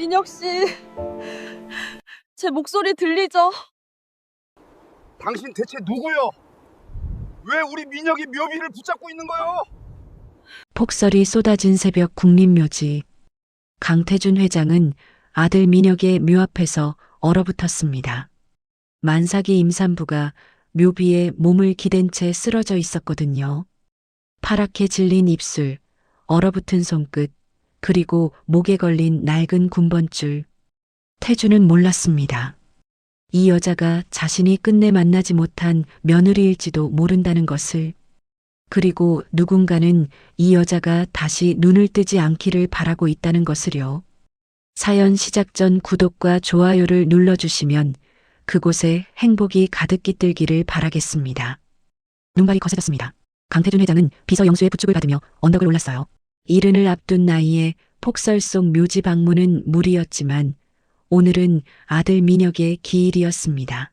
민혁 씨, 제 목소리 들리죠? 당신 대체 누구요? 왜 우리 민혁이 묘비를 붙잡고 있는 거요? 폭설이 쏟아진 새벽 국립묘지. 강태준 회장은 아들 민혁의 묘 앞에서 얼어붙었습니다. 만삭이 임산부가 묘비에 몸을 기댄 채 쓰러져 있었거든요. 파랗게 질린 입술, 얼어붙은 손끝, 그리고 목에 걸린 낡은 군번줄. 태준은 몰랐습니다. 이 여자가 자신이 끝내 만나지 못한 며느리일지도 모른다는 것을. 그리고 누군가는 이 여자가 다시 눈을 뜨지 않기를 바라고 있다는 것을요. 사연 시작 전 구독과 좋아요를 눌러주시면 그곳에 행복이 가득 깃들기를 바라겠습니다. 눈발이 거세졌습니다. 강태준 회장은 비서 영수의 부축을 받으며 언덕을 올랐어요. 이른을 앞둔 나이에 폭설 속 묘지 방문은 무리였지만 오늘은 아들 민혁의 기일이었습니다.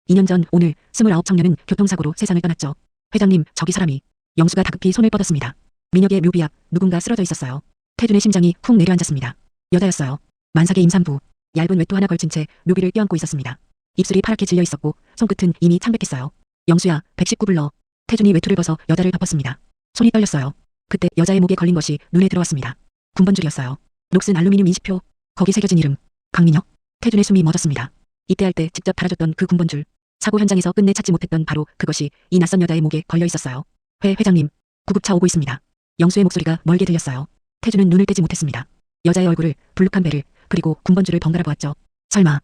2년 전 오늘 29 청년은 교통사고로 세상을 떠났죠. 회장님, 저기 사람이. 영수가 다급히 손을 뻗었습니다. 민혁의 묘비 앞 누군가 쓰러져 있었어요. 태준의 심장이 쿵 내려앉았습니다. 여자였어요. 만삭의 임산부. 얇은 외투 하나 걸친 채 묘비를 껴안고 있었습니다. 입술이 파랗게 질려 있었고 손끝은 이미 창백했어요. 영수야, 119 불러. 태준이 외투를 벗어 여자를 덮었습니다. 손이 떨렸어요. 그때 여자의 목에 걸린 것이 눈에 들어왔습니다. 군번줄이었어요. 녹슨 알루미늄 인식표. 거기 새겨진 이름. 강민혁. 태준의 숨이 멎었습니다. 입대할 때 직접 달아줬던 그 군번줄. 사고 현장에서 끝내 찾지 못했던 바로 그것이 이 낯선 여자의 목에 걸려 있었어요. 회장님, 구급차 오고 있습니다. 영수의 목소리가 멀게 들렸어요. 태준은 눈을 떼지 못했습니다. 여자의 얼굴을, 불룩한 배를, 그리고 군번줄을 번갈아 보았죠. 설마.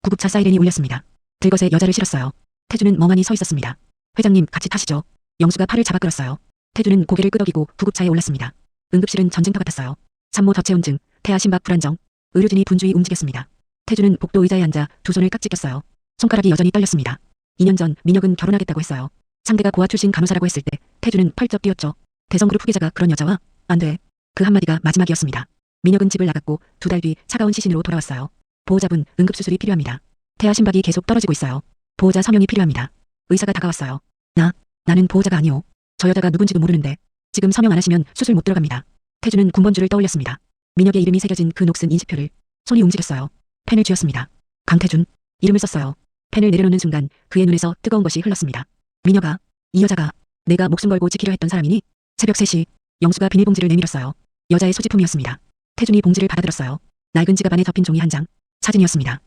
구급차 사이렌이 울렸습니다. 들것에 여자를 실었어요. 태준은 멍하니 서 있었습니다. 회장님, 같이 타시죠. 영수가 팔을 잡아 끌었어요. 태준은 고개를 끄덕이고 구급차에 올랐습니다. 응급실은 전쟁터 같았어요. 산모 저체온증, 태아 심박 불안정, 의료진이 분주히 움직였습니다. 태준은 복도 의자에 앉아 두 손을 깍지 꼈어요. 손가락이 여전히 떨렸습니다. 2년 전 민혁은 결혼하겠다고 했어요. 상대가 고아 출신 간호사라고 했을 때 태준은 펄쩍 뛰었죠. 대성그룹 후계자가 그런 여자와? 안 돼. 그 한마디가 마지막이었습니다. 민혁은 집을 나갔고 2달 뒤 차가운 시신으로 돌아왔어요. 보호자분, 응급수술이 필요합니다. 태아 심박이 계속 떨어지고 있어요. 보호자 서명이 필요합니다. 의사가 다가왔어요. 나는 보호자가 아니오. 저 여자가 누군지도 모르는데 지금 서명 안 하시면 수술 못 들어갑니다. 태준은 군번줄을 떠올렸습니다. 민혁의 이름이 새겨진 그 녹슨 인식표를. 손이 움직였어요. 펜을 쥐었습니다. 강태준. 이름을 썼어요. 펜을 내려놓는 순간 그의 눈에서 뜨거운 것이 흘렀습니다. 민혁아, 이 여자가 내가 목숨 걸고 지키려 했던 사람이니? 새벽 3시, 영수가 비닐봉지를 내밀었어요. 여자의 소지품이었습니다. 태준이 봉지를 받아들었어요. 낡은 지갑 안에 접힌 종이 한 장, 사진이었습니다.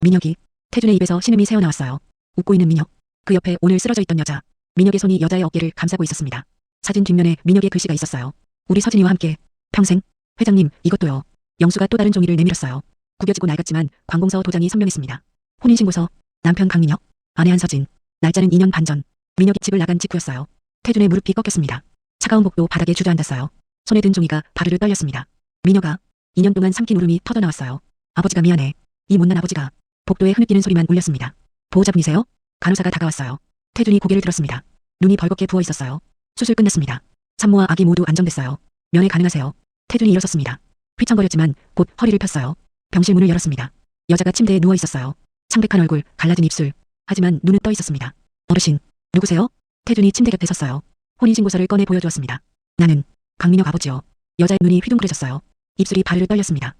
민혁이. 태준의 입에서 신음이 새어나왔어요. 웃고 있는 민혁. 그 옆에 오늘 쓰러져 있던 여자. 민혁의 손이 여자의 어깨를 감싸고 있었습니다. 사진 뒷면에 민혁의 글씨가 있었어요. 우리 서진이와 함께, 평생. 회장님, 이것도요. 영수가 또 다른 종이를 내밀었어요. 구겨지고 낡았지만 관공서 도장이 선명했습니다. 혼인신고서, 남편 강민혁, 아내 한서진. 날짜는 2년 반 전. 민혁이 집을 나간 직후였어요. 태준의 무릎이 꺾였습니다. 차가운 복도 바닥에 주저앉았어요. 손에 든 종이가 바르르 떨렸습니다. 민혁아. 2년 동안 삼킨 울음이 터져나왔어요. 아버지가 미안해. 이 못난 아버지가. 복도에 흐느끼는 소리만 울렸습니다. 보호자분이세요? 간호사가 다가왔어요. 태준이 고개를 들었습니다. 눈이 벌겋게 부어 있었어요. 수술 끝났습니다. 산모와 아기 모두 안정됐어요. 면회 가능하세요. 태준이 일어섰습니다. 휘청거렸지만 곧 허리를 폈어요. 병실 문을 열었습니다. 여자가 침대에 누워 있었어요. 창백한 얼굴, 갈라진 입술. 하지만 눈은 떠 있었습니다. 어르신, 누구세요? 태준이 침대 곁에 섰어요. 혼인신고서를 꺼내 보여주었습니다. 나는 강민혁 아버지요. 여자의 눈이 휘둥그레졌어요. 입술이 바르르 떨렸습니다.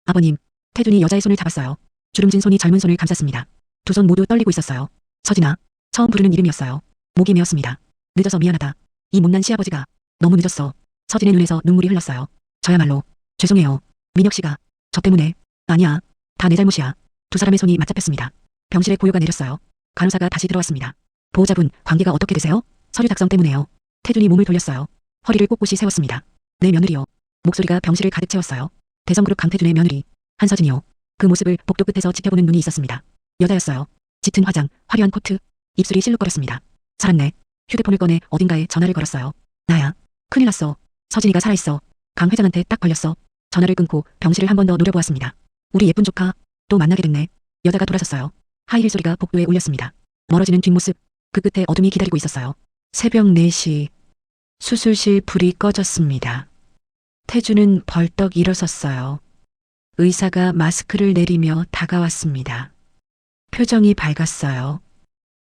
아버님. 태준이 여자의 손을 잡았어요. 주름진 손이 젊은 손을 감쌌습니다. 두 손 모두 떨리고 있었어요. 서진아. 처음 부르는 이름이었어요. 목이 메었습니다. 늦어서 미안하다. 이 못난 시아버지가. 너무 늦었어. 서진의 눈에서 눈물이 흘렀어요. 저야말로. 죄송해요. 민혁 씨가. 저 때문에. 아니야. 다 내 잘못이야. 두 사람의 손이 맞잡혔습니다. 병실에 고요가 내렸어요. 간호사가 다시 들어왔습니다. 보호자분, 관계가 어떻게 되세요? 서류 작성 때문에요. 태준이 몸을 돌렸어요. 허리를 꼿꼿이 세웠습니다. 내 며느리요. 목소리가 병실을 가득 채웠어요. 대성그룹 강태준의 며느리. 한서진이요. 그 모습을 복도 끝에서 지켜보는 눈이 있었습니다. 여자였어요. 짙은 화장, 화려한 코트. 입술이 실룩거렸습니다. 살았네. 휴대폰을 꺼내 어딘가에 전화를 걸었어요. 나야. 큰일 났어. 서진이가 살아있어. 강 회장한테 딱 걸렸어. 전화를 끊고 병실을 한 번 더 노려보았습니다. 우리 예쁜 조카. 또 만나게 됐네. 여자가 돌아섰어요. 하이힐 소리가 복도에 울렸습니다. 멀어지는 뒷모습. 그 끝에 어둠이 기다리고 있었어요. 새벽 4시. 수술실 불이 꺼졌습니다. 태준은 벌떡 일어섰어요. 의사가 마스크를 내리며 다가왔습니다. 표정이 밝았어요.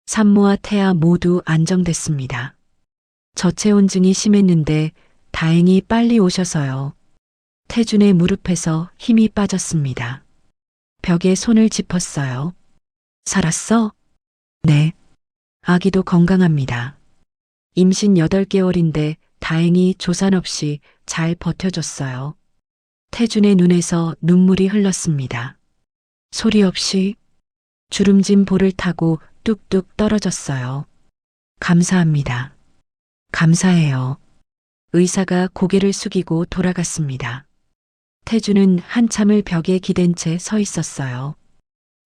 산모와 태아 모두 안정됐습니다. 저체온증이 심했는데 다행히 빨리 오셔서요. 태준의 무릎에서 힘이 빠졌습니다. 벽에 손을 짚었어요. 살았어? 네. 아기도 건강합니다. 임신 8개월인데 다행히 조산 없이 잘 버텨줬어요. 태준의 눈에서 눈물이 흘렀습니다. 소리 없이 주름진 볼을 타고 뚝뚝 떨어졌어요. 감사합니다. 감사해요. 의사가 고개를 숙이고 돌아갔습니다. 태준은 한참을 벽에 기댄 채 서 있었어요.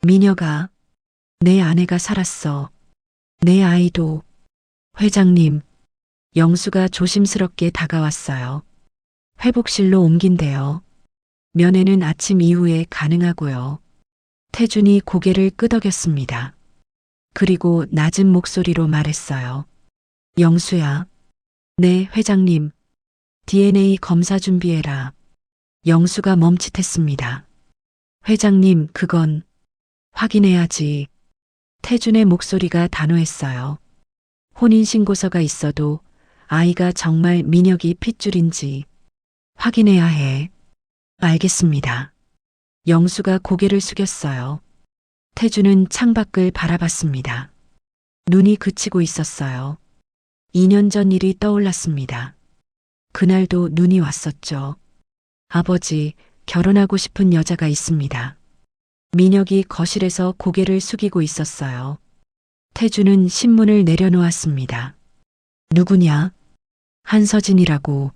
미녀가, 내 아내가 살았어. 내 아이도. 회장님, 영수가 조심스럽게 다가왔어요. 회복실로 옮긴대요. 면회는 아침 이후에 가능하고요. 태준이 고개를 끄덕였습니다. 그리고 낮은 목소리로 말했어요. 영수야. 네, 회장님. DNA 검사 준비해라. 영수가 멈칫했습니다. 회장님, 그건 확인해야지. 태준의 목소리가 단호했어요. 혼인신고서가 있어도 아이가 정말 민혁이 핏줄인지 확인해야 해. 알겠습니다. 영수가 고개를 숙였어요. 태준은 창밖을 바라봤습니다. 눈이 그치고 있었어요. 2년 전 일이 떠올랐습니다. 그날도 눈이 왔었죠. 아버지, 결혼하고 싶은 여자가 있습니다. 민혁이 거실에서 고개를 숙이고 있었어요. 태준은 신문을 내려놓았습니다. 누구냐? 한서진이라고.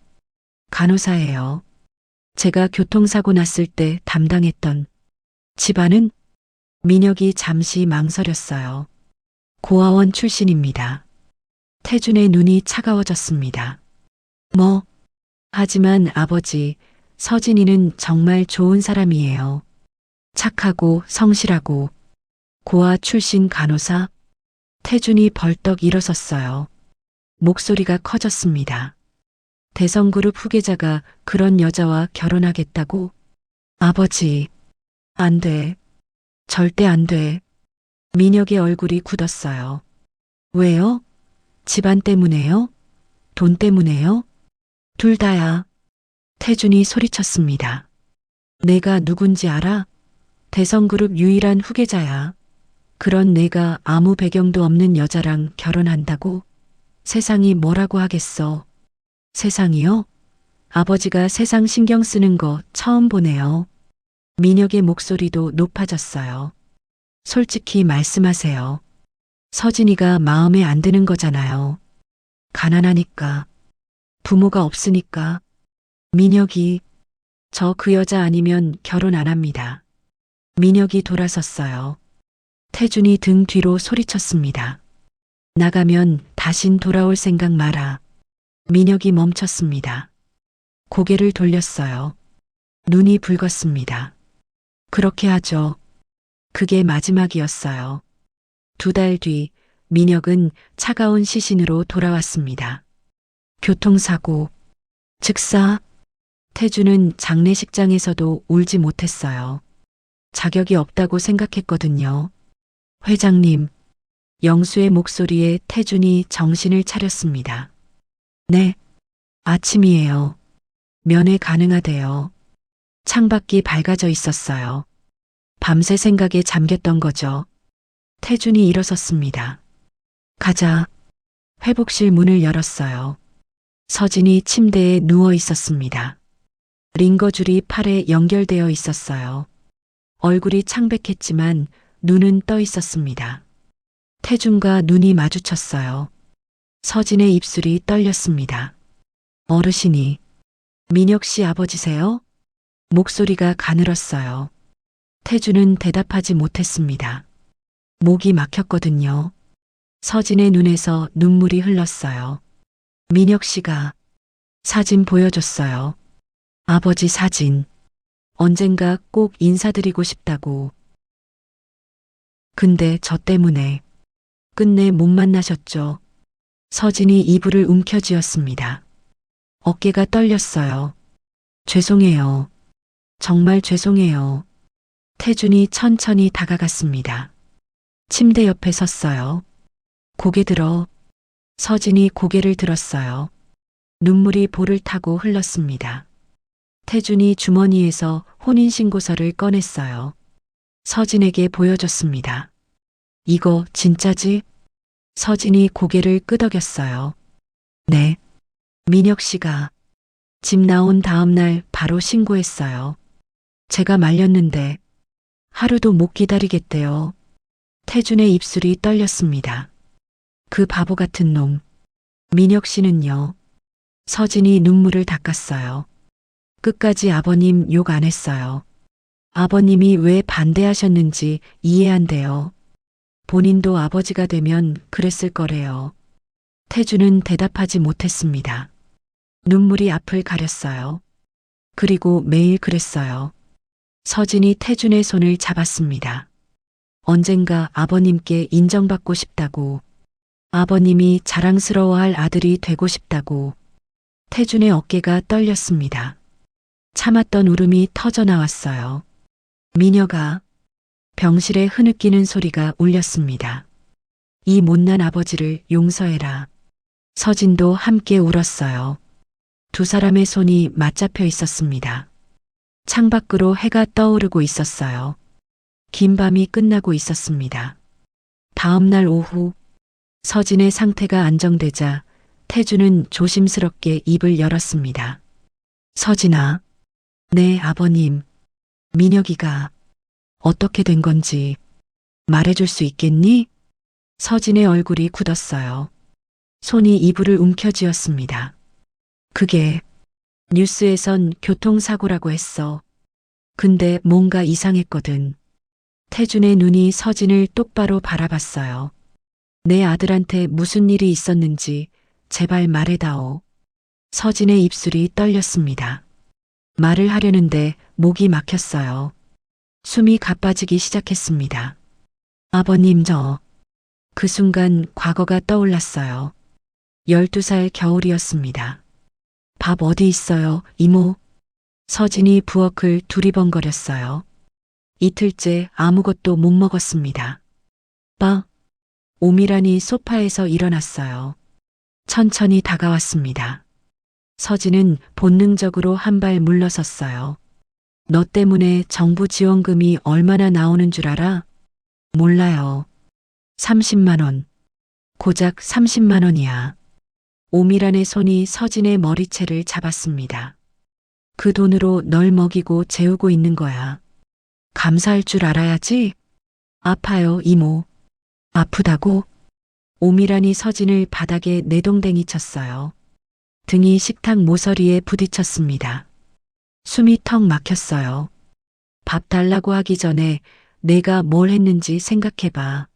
간호사예요. 제가 교통사고 났을 때 담당했던. 집안은? 민혁이 잠시 망설였어요. 고아원 출신입니다. 태준의 눈이 차가워졌습니다. 뭐? 하지만 아버지, 서진이는 정말 좋은 사람이에요. 착하고 성실하고. 고아 출신 간호사? 태준이 벌떡 일어섰어요. 목소리가 커졌습니다. 대성그룹 후계자가 그런 여자와 결혼하겠다고? 아버지, 안 돼. 절대 안 돼. 민혁의 얼굴이 굳었어요. 왜요? 집안 때문에요? 돈 때문에요? 둘 다야. 태준이 소리쳤습니다. 내가 누군지 알아? 대성그룹 유일한 후계자야. 그런 내가 아무 배경도 없는 여자랑 결혼한다고? 세상이 뭐라고 하겠어. 세상이요? 아버지가 세상 신경 쓰는 거 처음 보네요. 민혁의 목소리도 높아졌어요. 솔직히 말씀하세요. 서진이가 마음에 안 드는 거잖아요. 가난하니까. 부모가 없으니까. 민혁이, 저 그 여자 아니면 결혼 안 합니다. 민혁이 돌아섰어요. 태준이 등 뒤로 소리쳤습니다. 나가면 다신 돌아올 생각 마라. 민혁이 멈췄습니다. 고개를 돌렸어요. 눈이 붉었습니다. 그렇게 하죠. 그게 마지막이었어요. 2달 뒤 민혁은 차가운 시신으로 돌아왔습니다. 교통사고. 즉사. 태준은 장례식장에서도 울지 못했어요. 자격이 없다고 생각했거든요. 회장님. 영수의 목소리에 태준이 정신을 차렸습니다. 네. 아침이에요. 면회 가능하대요. 창밖이 밝아져 있었어요. 밤새 생각에 잠겼던 거죠. 태준이 일어섰습니다. 가자. 회복실 문을 열었어요. 서진이 침대에 누워 있었습니다. 링거줄이 팔에 연결되어 있었어요. 얼굴이 창백했지만 눈은 떠 있었습니다. 태준과 눈이 마주쳤어요. 서진의 입술이 떨렸습니다. 어르신이. 민혁 씨 아버지세요? 목소리가 가늘었어요. 태준은 대답하지 못했습니다. 목이 막혔거든요. 서진의 눈에서 눈물이 흘렀어요. 민혁 씨가 사진 보여줬어요. 아버지 사진. 언젠가 꼭 인사드리고 싶다고. 근데 저 때문에 끝내 못 만나셨죠. 서진이 이불을 움켜쥐었습니다. 어깨가 떨렸어요. 죄송해요. 정말 죄송해요. 태준이 천천히 다가갔습니다. 침대 옆에 섰어요. 고개 들어. 서진이 고개를 들었어요. 눈물이 볼을 타고 흘렀습니다. 태준이 주머니에서 혼인신고서를 꺼냈어요. 서진에게 보여줬습니다. 이거 진짜지? 서진이 고개를 끄덕였어요. 네. 민혁 씨가 집 나온 다음 날 바로 신고했어요. 제가 말렸는데 하루도 못 기다리겠대요. 태준의 입술이 떨렸습니다. 그 바보 같은 놈. 민혁 씨는요? 서진이 눈물을 닦았어요. 끝까지 아버님 욕 안 했어요. 아버님이 왜 반대하셨는지 이해 안 돼요. 본인도 아버지가 되면 그랬을 거래요. 태준은 대답하지 못했습니다. 눈물이 앞을 가렸어요. 그리고 매일 그랬어요. 서진이 태준의 손을 잡았습니다. 언젠가 아버님께 인정받고 싶다고, 아버님이 자랑스러워할 아들이 되고 싶다고. 태준의 어깨가 떨렸습니다. 참았던 울음이 터져 나왔어요. 미녀가 병실에 흐느끼는 소리가 울렸습니다. 이 못난 아버지를 용서해라. 서진도 함께 울었어요. 두 사람의 손이 맞잡혀 있었습니다. 창밖으로 해가 떠오르고 있었어요. 긴 밤이 끝나고 있었습니다. 다음 날 오후 서진의 상태가 안정되자 태준은 조심스럽게 입을 열었습니다. 서진아. 네, 아버님. 민혁이가 어떻게 된 건지 말해줄 수 있겠니? 서진의 얼굴이 굳었어요. 손이 이불을 움켜쥐었습니다. 그게 뉴스에선 교통사고라고 했어. 근데 뭔가 이상했거든. 태준의 눈이 서진을 똑바로 바라봤어요. 내 아들한테 무슨 일이 있었는지 제발 말해다오. 서진의 입술이 떨렸습니다. 말을 하려는데 목이 막혔어요. 숨이 가빠지기 시작했습니다. 아버님 그 순간 과거가 떠올랐어요. 12살 겨울이었습니다. 밥 어디 있어요, 이모? 서진이 부엌을 두리번거렸어요. 이틀째 아무것도 못 먹었습니다. 오미란이 소파에서 일어났어요. 천천히 다가왔습니다. 서진은 본능적으로 한 발 물러섰어요. 너 때문에 정부 지원금이 얼마나 나오는 줄 알아? 몰라요. 30만 원. 고작 30만 원이야. 오미란의 손이 서진의 머리채를 잡았습니다. 그 돈으로 널 먹이고 재우고 있는 거야. 감사할 줄 알아야지. 아파요, 이모. 아프다고? 오미란이 서진을 바닥에 내동댕이 쳤어요. 등이 식탁 모서리에 부딪혔습니다. 숨이 턱 막혔어요. 밥 달라고 하기 전에 내가 뭘 했는지 생각해봐.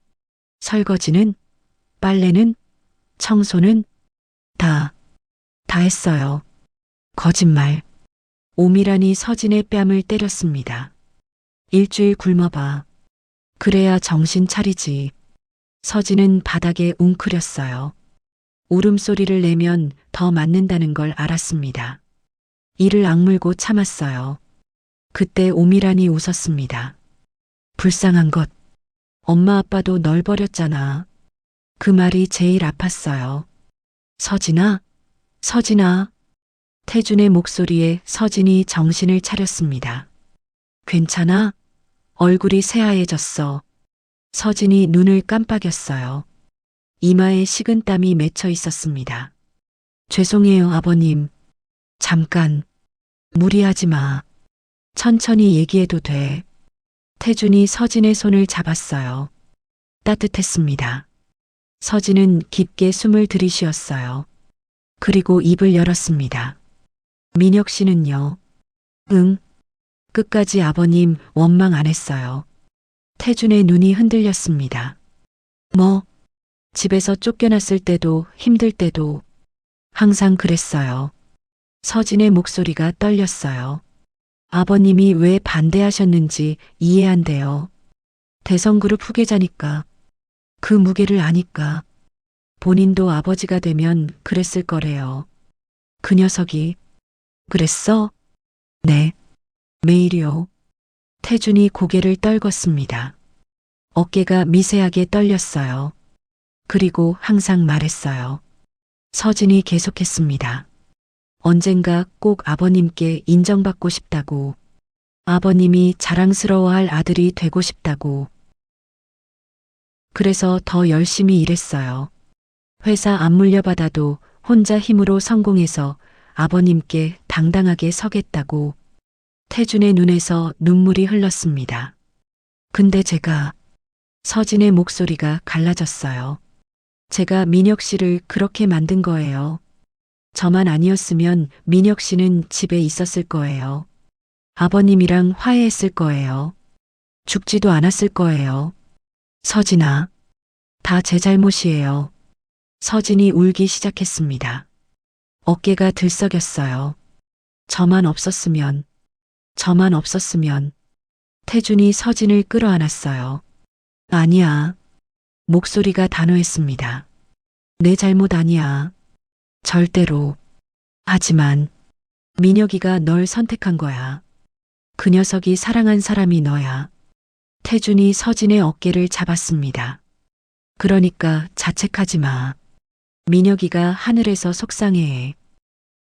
설거지는? 빨래는? 청소는? 다 했어요. 거짓말. 오미란이 서진의 뺨을 때렸습니다. 일주일 굶어봐. 그래야 정신 차리지. 서진은 바닥에 웅크렸어요. 울음소리를 내면 더 맞는다는 걸 알았습니다. 이를 악물고 참았어요. 그때 오미란이 웃었습니다. 불쌍한 것. 엄마 아빠도 널 버렸잖아. 그 말이 제일 아팠어요. 서진아? 태준의 목소리에 서진이 정신을 차렸습니다. 괜찮아? 얼굴이 새하얘졌어. 서진이 눈을 깜빡였어요. 이마에 식은땀이 맺혀 있었습니다. 죄송해요, 아버님. 잠깐. 무리하지 마. 천천히 얘기해도 돼. 태준이 서진의 손을 잡았어요. 따뜻했습니다. 서진은 깊게 숨을 들이쉬었어요. 그리고 입을 열었습니다. 민혁 씨는요? 응. 끝까지 아버님 원망 안 했어요. 태준의 눈이 흔들렸습니다. 집에서 쫓겨났을 때도 힘들 때도 항상 그랬어요. 서진의 목소리가 떨렸어요. 아버님이 왜 반대하셨는지 이해 안 돼요. 대성그룹 후계자니까. 그 무게를 아니까. 본인도 아버지가 되면 그랬을 거래요. 그 녀석이. 그랬어? 네. 매일이요. 태준이 고개를 떨궜습니다. 어깨가 미세하게 떨렸어요. 그리고 항상 말했어요. 서진이 계속했습니다. 언젠가 꼭 아버님께 인정받고 싶다고. 아버님이 자랑스러워할 아들이 되고 싶다고. 그래서 더 열심히 일했어요. 회사 안 물려받아도 혼자 힘으로 성공해서 아버님께 당당하게 서겠다고. 태준의 눈에서 눈물이 흘렀습니다. 근데 제가, 서진의 목소리가 갈라졌어요. 제가 민혁 씨를 그렇게 만든 거예요. 저만 아니었으면 민혁 씨는 집에 있었을 거예요. 아버님이랑 화해했을 거예요. 죽지도 않았을 거예요. 서진아, 다 제 잘못이에요. 서진이 울기 시작했습니다. 어깨가 들썩였어요. 저만 없었으면. 태준이 서진을 끌어안았어요. 아니야. 목소리가 단호했습니다. 내 잘못 아니야. 절대로. 하지만 민혁이가 널 선택한 거야. 그 녀석이 사랑한 사람이 너야. 태준이 서진의 어깨를 잡았습니다. 그러니까 자책하지 마. 민혁이가 하늘에서 속상해해.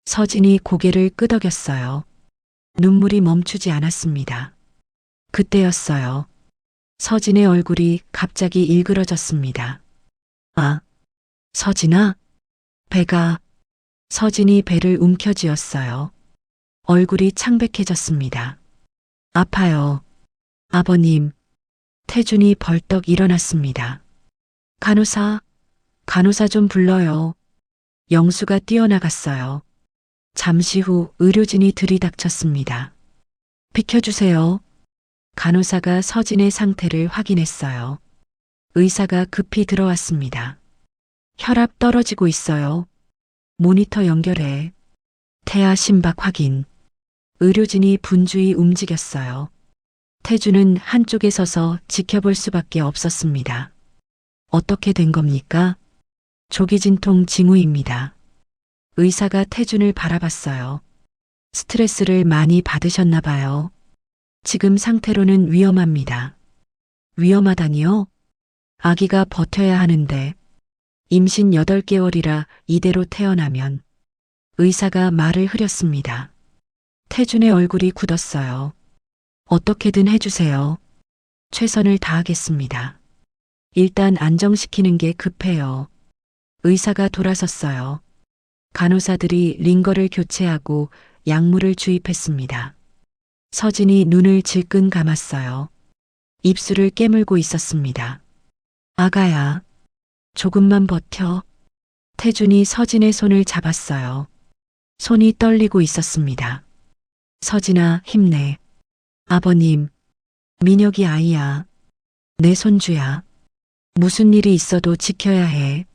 서진이 고개를 끄덕였어요. 눈물이 멈추지 않았습니다. 그때였어요. 서진의 얼굴이 갑자기 일그러졌습니다. 아, 서진아? 배가. 서진이 배를 움켜쥐었어요. 얼굴이 창백해졌습니다. 아파요. 아버님. 태준이 벌떡 일어났습니다. 간호사 좀 불러요. 영수가 뛰어나갔어요. 잠시 후 의료진이 들이닥쳤습니다. 비켜주세요. 간호사가 서진의 상태를 확인했어요. 의사가 급히 들어왔습니다. 혈압 떨어지고 있어요. 모니터 연결해. 태아 심박 확인. 의료진이 분주히 움직였어요. 태준은 한쪽에 서서 지켜볼 수밖에 없었습니다. 어떻게 된 겁니까? 조기진통 징후입니다. 의사가 태준을 바라봤어요. 스트레스를 많이 받으셨나 봐요. 지금 상태로는 위험합니다. 위험하다니요? 아기가 버텨야 하는데 임신 8개월이라 이대로 태어나면. 의사가 말을 흐렸습니다. 태준의 얼굴이 굳었어요. 어떻게든 해주세요. 최선을 다하겠습니다. 일단 안정시키는 게 급해요. 의사가 돌아섰어요. 간호사들이 링거를 교체하고 약물을 주입했습니다. 서진이 눈을 질끈 감았어요. 입술을 깨물고 있었습니다. 아가야, 조금만 버텨. 태준이 서진의 손을 잡았어요. 손이 떨리고 있었습니다. 서진아, 힘내. 아버님, 민혁이 아이야. 내 손주야. 무슨 일이 있어도 지켜야 해.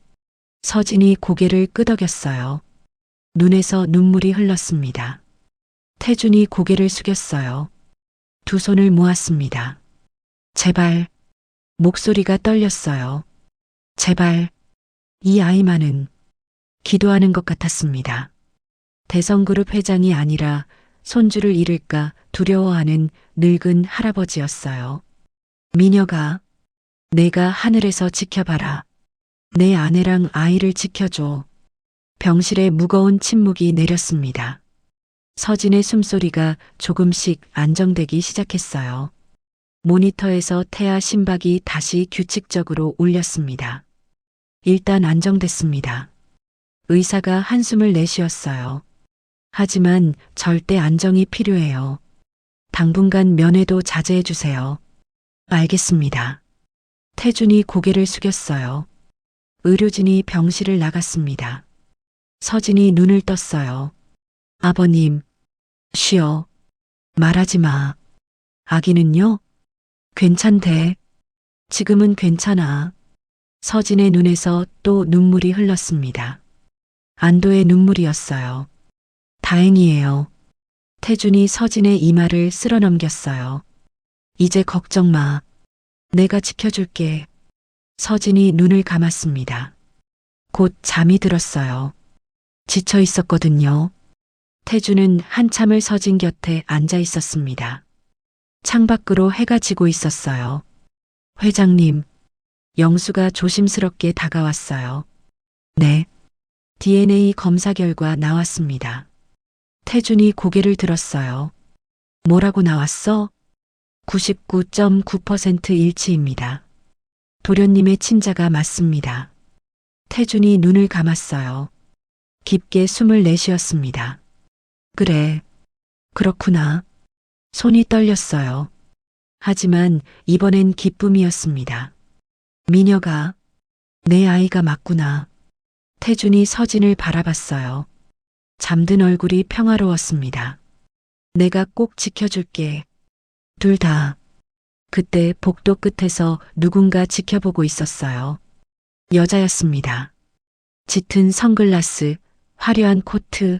서진이 고개를 끄덕였어요. 눈에서 눈물이 흘렀습니다. 태준이 고개를 숙였어요. 두 손을 모았습니다. 제발. 목소리가 떨렸어요. 제발. 이 아이만은. 기도하는 것 같았습니다. 대성그룹 회장이 아니라 손주를 잃을까 두려워하는 늙은 할아버지였어요. 민혁아, 내가 하늘에서 지켜봐라. 내 아내랑 아이를 지켜줘. 병실에 무거운 침묵이 내렸습니다. 서진의 숨소리가 조금씩 안정되기 시작했어요. 모니터에서 태아 심박이 다시 규칙적으로 울렸습니다. 일단 안정됐습니다. 의사가 한숨을 내쉬었어요. 하지만 절대 안정이 필요해요. 당분간 면회도 자제해 주세요. 알겠습니다. 태준이 고개를 숙였어요. 의료진이 병실을 나갔습니다. 서진이 눈을 떴어요. 아버님, 쉬어. 말하지 마. 아기는요? 괜찮대. 지금은 괜찮아. 서진의 눈에서 또 눈물이 흘렀습니다. 안도의 눈물이었어요. 다행이에요. 태준이 서진의 이마를 쓸어넘겼어요. 이제 걱정 마. 내가 지켜줄게. 서진이 눈을 감았습니다. 곧 잠이 들었어요. 지쳐 있었거든요. 태준은 한참을 서진 곁에 앉아 있었습니다. 창밖으로 해가 지고 있었어요. 회장님, 영수가 조심스럽게 다가왔어요. 네. DNA 검사 결과 나왔습니다. 태준이 고개를 들었어요. 뭐라고 나왔어? 99.9% 일치입니다. 도련님의 친자가 맞습니다. 태준이 눈을 감았어요. 깊게 숨을 내쉬었습니다. 그래. 그렇구나. 손이 떨렸어요. 하지만 이번엔 기쁨이었습니다. 미녀가 내 아이가 맞구나. 태준이 서진을 바라봤어요. 잠든 얼굴이 평화로웠습니다. 내가 꼭 지켜줄게. 둘 다. 그때 복도 끝에서 누군가 지켜보고 있었어요. 여자였습니다. 짙은 선글라스, 화려한 코트,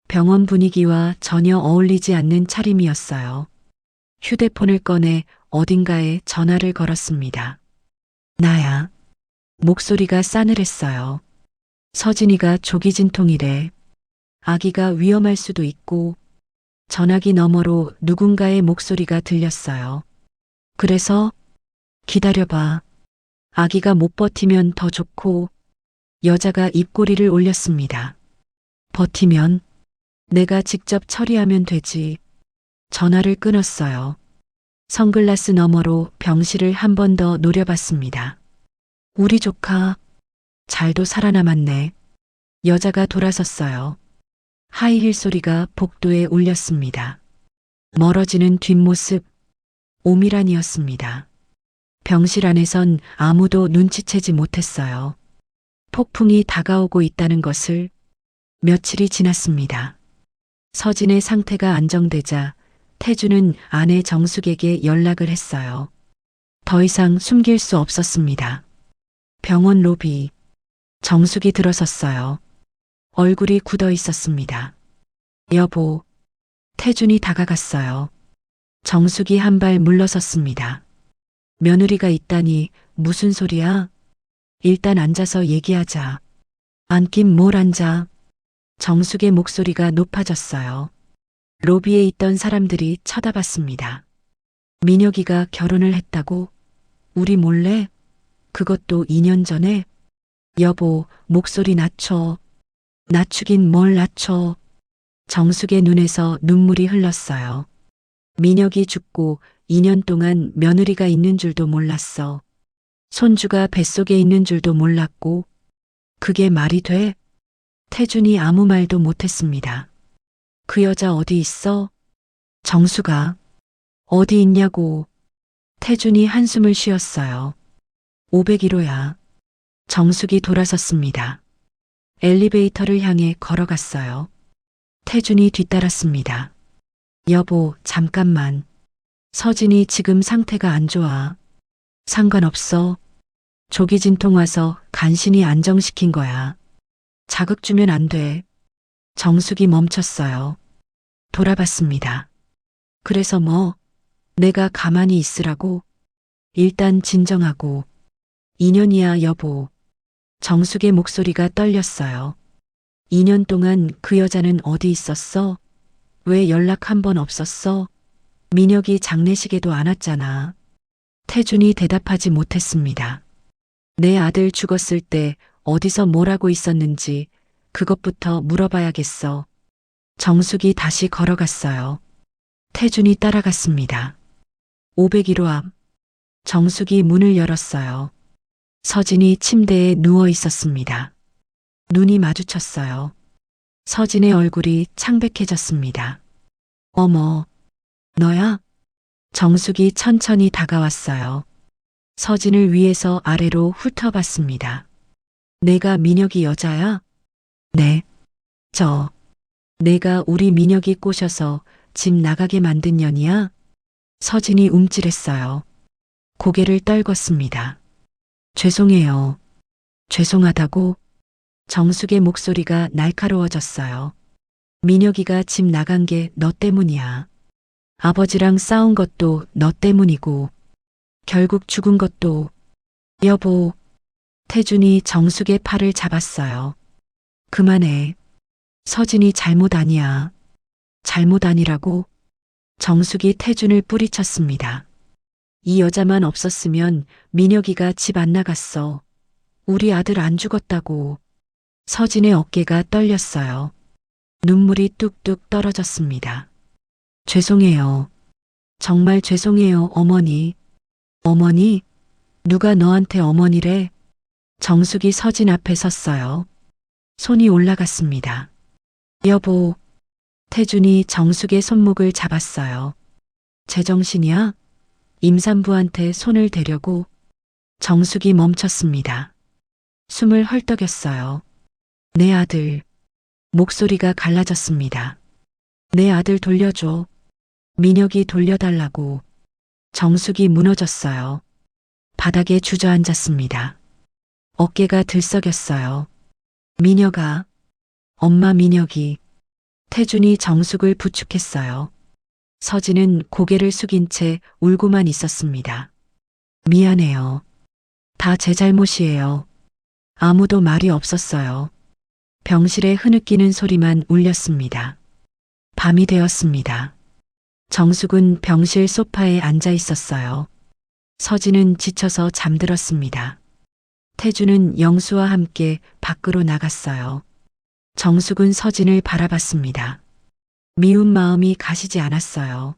병원 분위기와 전혀 어울리지 않는 차림이었어요. 휴대폰을 꺼내 어딘가에 전화를 걸었습니다. 나야. 목소리가 싸늘했어요. 서진이가 조기진통이래. 아기가 위험할 수도 있고 전화기 너머로 누군가의 목소리가 들렸어요. 그래서 기다려봐. 아기가 못 버티면 더 좋고. 여자가 입꼬리를 올렸습니다. 버티면 내가 직접 처리하면 되지. 전화를 끊었어요. 선글라스 너머로 병실을 한 번 더 노려봤습니다. 우리 조카 잘도 살아남았네. 여자가 돌아섰어요. 하이힐 소리가 복도에 울렸습니다. 멀어지는 뒷모습, 오미란이었습니다. 병실 안에선 아무도 눈치채지 못했어요. 폭풍이 다가오고 있다는 것을. 며칠이 지났습니다. 서진의 상태가 안정되자 태주는 아내 정숙에게 연락을 했어요. 더 이상 숨길 수 없었습니다. 병원 로비. 정숙이 들어섰어요. 얼굴이 굳어 있었습니다. 여보. 태준이 다가갔어요. 정숙이 한 발 물러섰습니다. 며느리가 있다니 무슨 소리야? 일단 앉아서 얘기하자. 앉긴 뭘 앉아. 정숙의 목소리가 높아졌어요. 로비에 있던 사람들이 쳐다봤습니다. 민혁이가 결혼을 했다고? 우리 몰래? 그것도 2년 전에? 여보, 목소리 낮춰. 낮추긴 뭘 낮춰. 정숙의 눈에서 눈물이 흘렀어요. 민혁이 죽고 2년 동안 며느리가 있는 줄도 몰랐어. 손주가 뱃속에 있는 줄도 몰랐고. 그게 말이 돼? 태준이 아무 말도 못했습니다. 그 여자 어디 있어? 정수가. 어디 있냐고. 태준이 한숨을 쉬었어요. 501호야. 정숙이 돌아섰습니다. 엘리베이터를 향해 걸어갔어요. 태준이 뒤따랐습니다. 여보, 잠깐만. 서진이 지금 상태가 안 좋아. 상관없어. 조기진통 와서 간신히 안정시킨 거야. 자극 주면 안 돼. 정숙이 멈췄어요. 돌아봤습니다. 그래서 뭐? 내가 가만히 있으라고? 일단 진정하고. 2년이야, 여보. 정숙의 목소리가 떨렸어요. 2년 동안 그 여자는 어디 있었어? 왜 연락 한 번 없었어? 민혁이 장례식에도 안 왔잖아. 태준이 대답하지 못했습니다. 내 아들 죽었을 때 어디서 뭘 하고 있었는지 그것부터 물어봐야겠어. 정숙이 다시 걸어갔어요. 태준이 따라갔습니다. 501호 앞. 정숙이 문을 열었어요. 서진이 침대에 누워 있었습니다. 눈이 마주쳤어요. 서진의 얼굴이 창백해졌습니다. 어머, 너야? 정숙이 천천히 다가왔어요. 서진을 위에서 아래로 훑어봤습니다. 내가 민혁이 여자야? 네. 내가 우리 민혁이 꼬셔서 집 나가게 만든 년이야? 서진이 움찔했어요. 고개를 떨궜습니다. 죄송해요. 죄송하다고? 정숙의 목소리가 날카로워졌어요. 민혁이가 집 나간 게 너 때문이야. 아버지랑 싸운 것도 너 때문이고 결국 죽은 것도. 여보. 태준이 정숙의 팔을 잡았어요. 그만해. 서진이 잘못 아니야. 잘못 아니라고? 정숙이 태준을 뿌리쳤습니다. 이 여자만 없었으면 민혁이가 집 안 나갔어. 우리 아들 안 죽었다고. 서진의 어깨가 떨렸어요. 눈물이 뚝뚝 떨어졌습니다. 죄송해요. 정말 죄송해요, 어머니. 어머니? 누가 너한테 어머니래? 정숙이 서진 앞에 섰어요. 손이 올라갔습니다. 여보. 태준이 정숙의 손목을 잡았어요. 제정신이야? 임산부한테 손을 대려고. 정숙이 멈췄습니다. 숨을 헐떡였어요. 내 아들. 목소리가 갈라졌습니다. 내 아들 돌려줘. 민혁이 돌려달라고. 정숙이 무너졌어요. 바닥에 주저앉았습니다. 어깨가 들썩였어요. 민혁아. 엄마 민혁이. 태준이 정숙을 부축했어요. 서진은 고개를 숙인 채 울고만 있었습니다. 미안해요. 다 제 잘못이에요. 아무도 말이 없었어요. 병실에 흐느끼는 소리만 울렸습니다. 밤이 되었습니다. 정숙은 병실 소파에 앉아 있었어요. 서진은 지쳐서 잠들었습니다. 태준은 영수와 함께 밖으로 나갔어요. 정숙은 서진을 바라봤습니다. 미운 마음이 가시지 않았어요.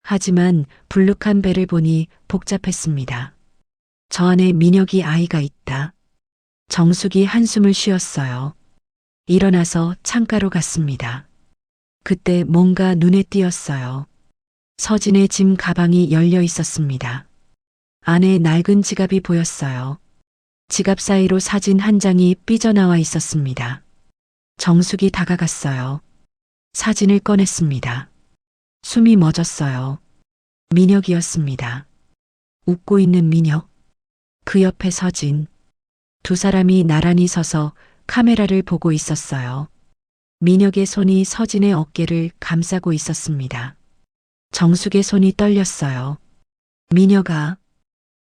하지만 불룩한 배를 보니 복잡했습니다. 저 안에 민혁이 아이가 있다. 정숙이 한숨을 쉬었어요. 일어나서 창가로 갔습니다. 그때 뭔가 눈에 띄었어요. 서진의 짐 가방이 열려 있었습니다. 안에 낡은 지갑이 보였어요. 지갑 사이로 사진 한 장이 삐져나와 있었습니다. 정숙이 다가갔어요. 사진을 꺼냈습니다. 숨이 멎었어요. 민혁이었습니다. 웃고 있는 민혁. 그 옆에 서진. 두 사람이 나란히 서서 카메라를 보고 있었어요. 민혁의 손이 서진의 어깨를 감싸고 있었습니다. 정숙의 손이 떨렸어요. 민혁아.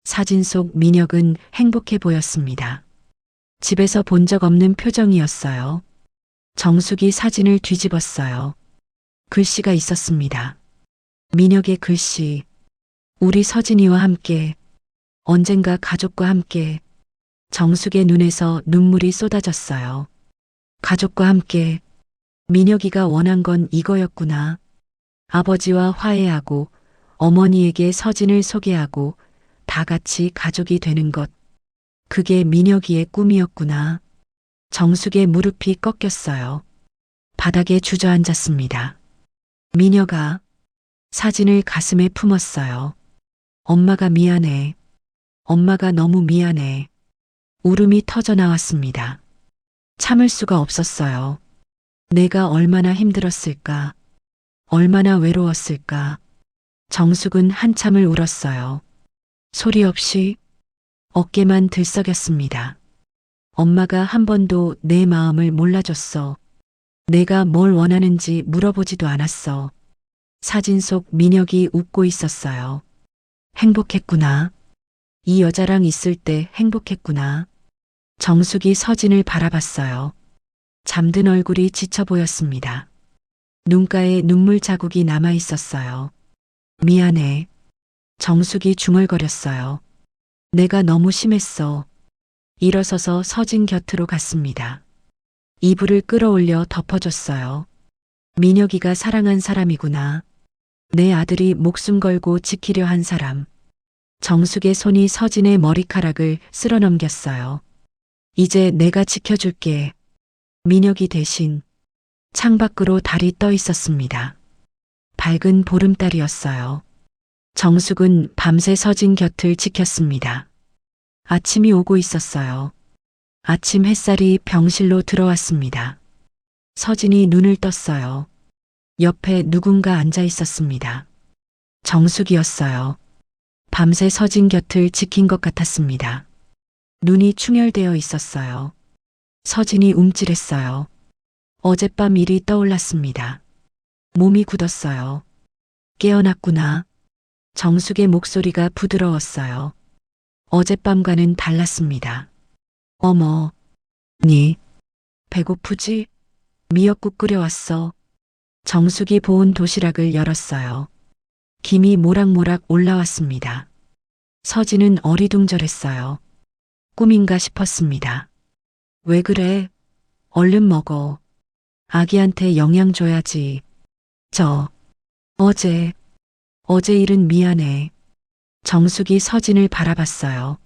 사진 속 민혁은 행복해 보였습니다. 집에서 본 적 없는 표정이었어요. 정숙이 사진을 뒤집었어요. 글씨가 있었습니다. 민혁의 글씨. 우리 서진이와 함께. 언젠가 가족과 함께. 정숙의 눈에서 눈물이 쏟아졌어요. 가족과 함께. 민혁이가 원한 건 이거였구나. 아버지와 화해하고 어머니에게 서진을 소개하고 다 같이 가족이 되는 것. 그게 민혁이의 꿈이었구나. 정숙의 무릎이 꺾였어요. 바닥에 주저앉았습니다. 민혁아. 사진을 가슴에 품었어요. 엄마가 미안해. 엄마가 너무 미안해. 울음이 터져 나왔습니다. 참을 수가 없었어요. 내가 얼마나 힘들었을까. 얼마나 외로웠을까. 정숙은 한참을 울었어요. 소리 없이 어깨만 들썩였습니다. 엄마가 한 번도 내 마음을 몰라줬어. 내가 뭘 원하는지 물어보지도 않았어. 사진 속 민혁이 웃고 있었어요. 행복했구나. 이 여자랑 있을 때 행복했구나. 정숙이 서진을 바라봤어요. 잠든 얼굴이 지쳐 보였습니다. 눈가에 눈물 자국이 남아 있었어요. 미안해. 정숙이 중얼거렸어요. 내가 너무 심했어. 일어서서 서진 곁으로 갔습니다. 이불을 끌어올려 덮어줬어요. 민혁이가 사랑한 사람이구나. 내 아들이 목숨 걸고 지키려 한 사람. 정숙의 손이 서진의 머리카락을 쓸어넘겼어요. 이제 내가 지켜줄게. 민혁이 대신. 창밖으로 달이 떠 있었습니다. 밝은 보름달이었어요. 정숙은 밤새 서진 곁을 지켰습니다. 아침이 오고 있었어요. 아침 햇살이 병실로 들어왔습니다. 서진이 눈을 떴어요. 옆에 누군가 앉아 있었습니다. 정숙이었어요. 밤새 서진 곁을 지킨 것 같았습니다. 눈이 충혈되어 있었어요. 서진이 움찔했어요. 어젯밤 일이 떠올랐습니다. 몸이 굳었어요. 깨어났구나. 정숙의 목소리가 부드러웠어요. 어젯밤과는 달랐습니다. 어머, 니 배고프지? 미역국 끓여왔어. 정숙이 보온 도시락을 열었어요. 김이 모락모락 올라왔습니다. 서진은 어리둥절했어요. 꿈인가 싶었습니다. 왜 그래? 얼른 먹어. 아기한테 영양 줘야지. 어제 일은 미안해. 정숙이 서진을 바라봤어요.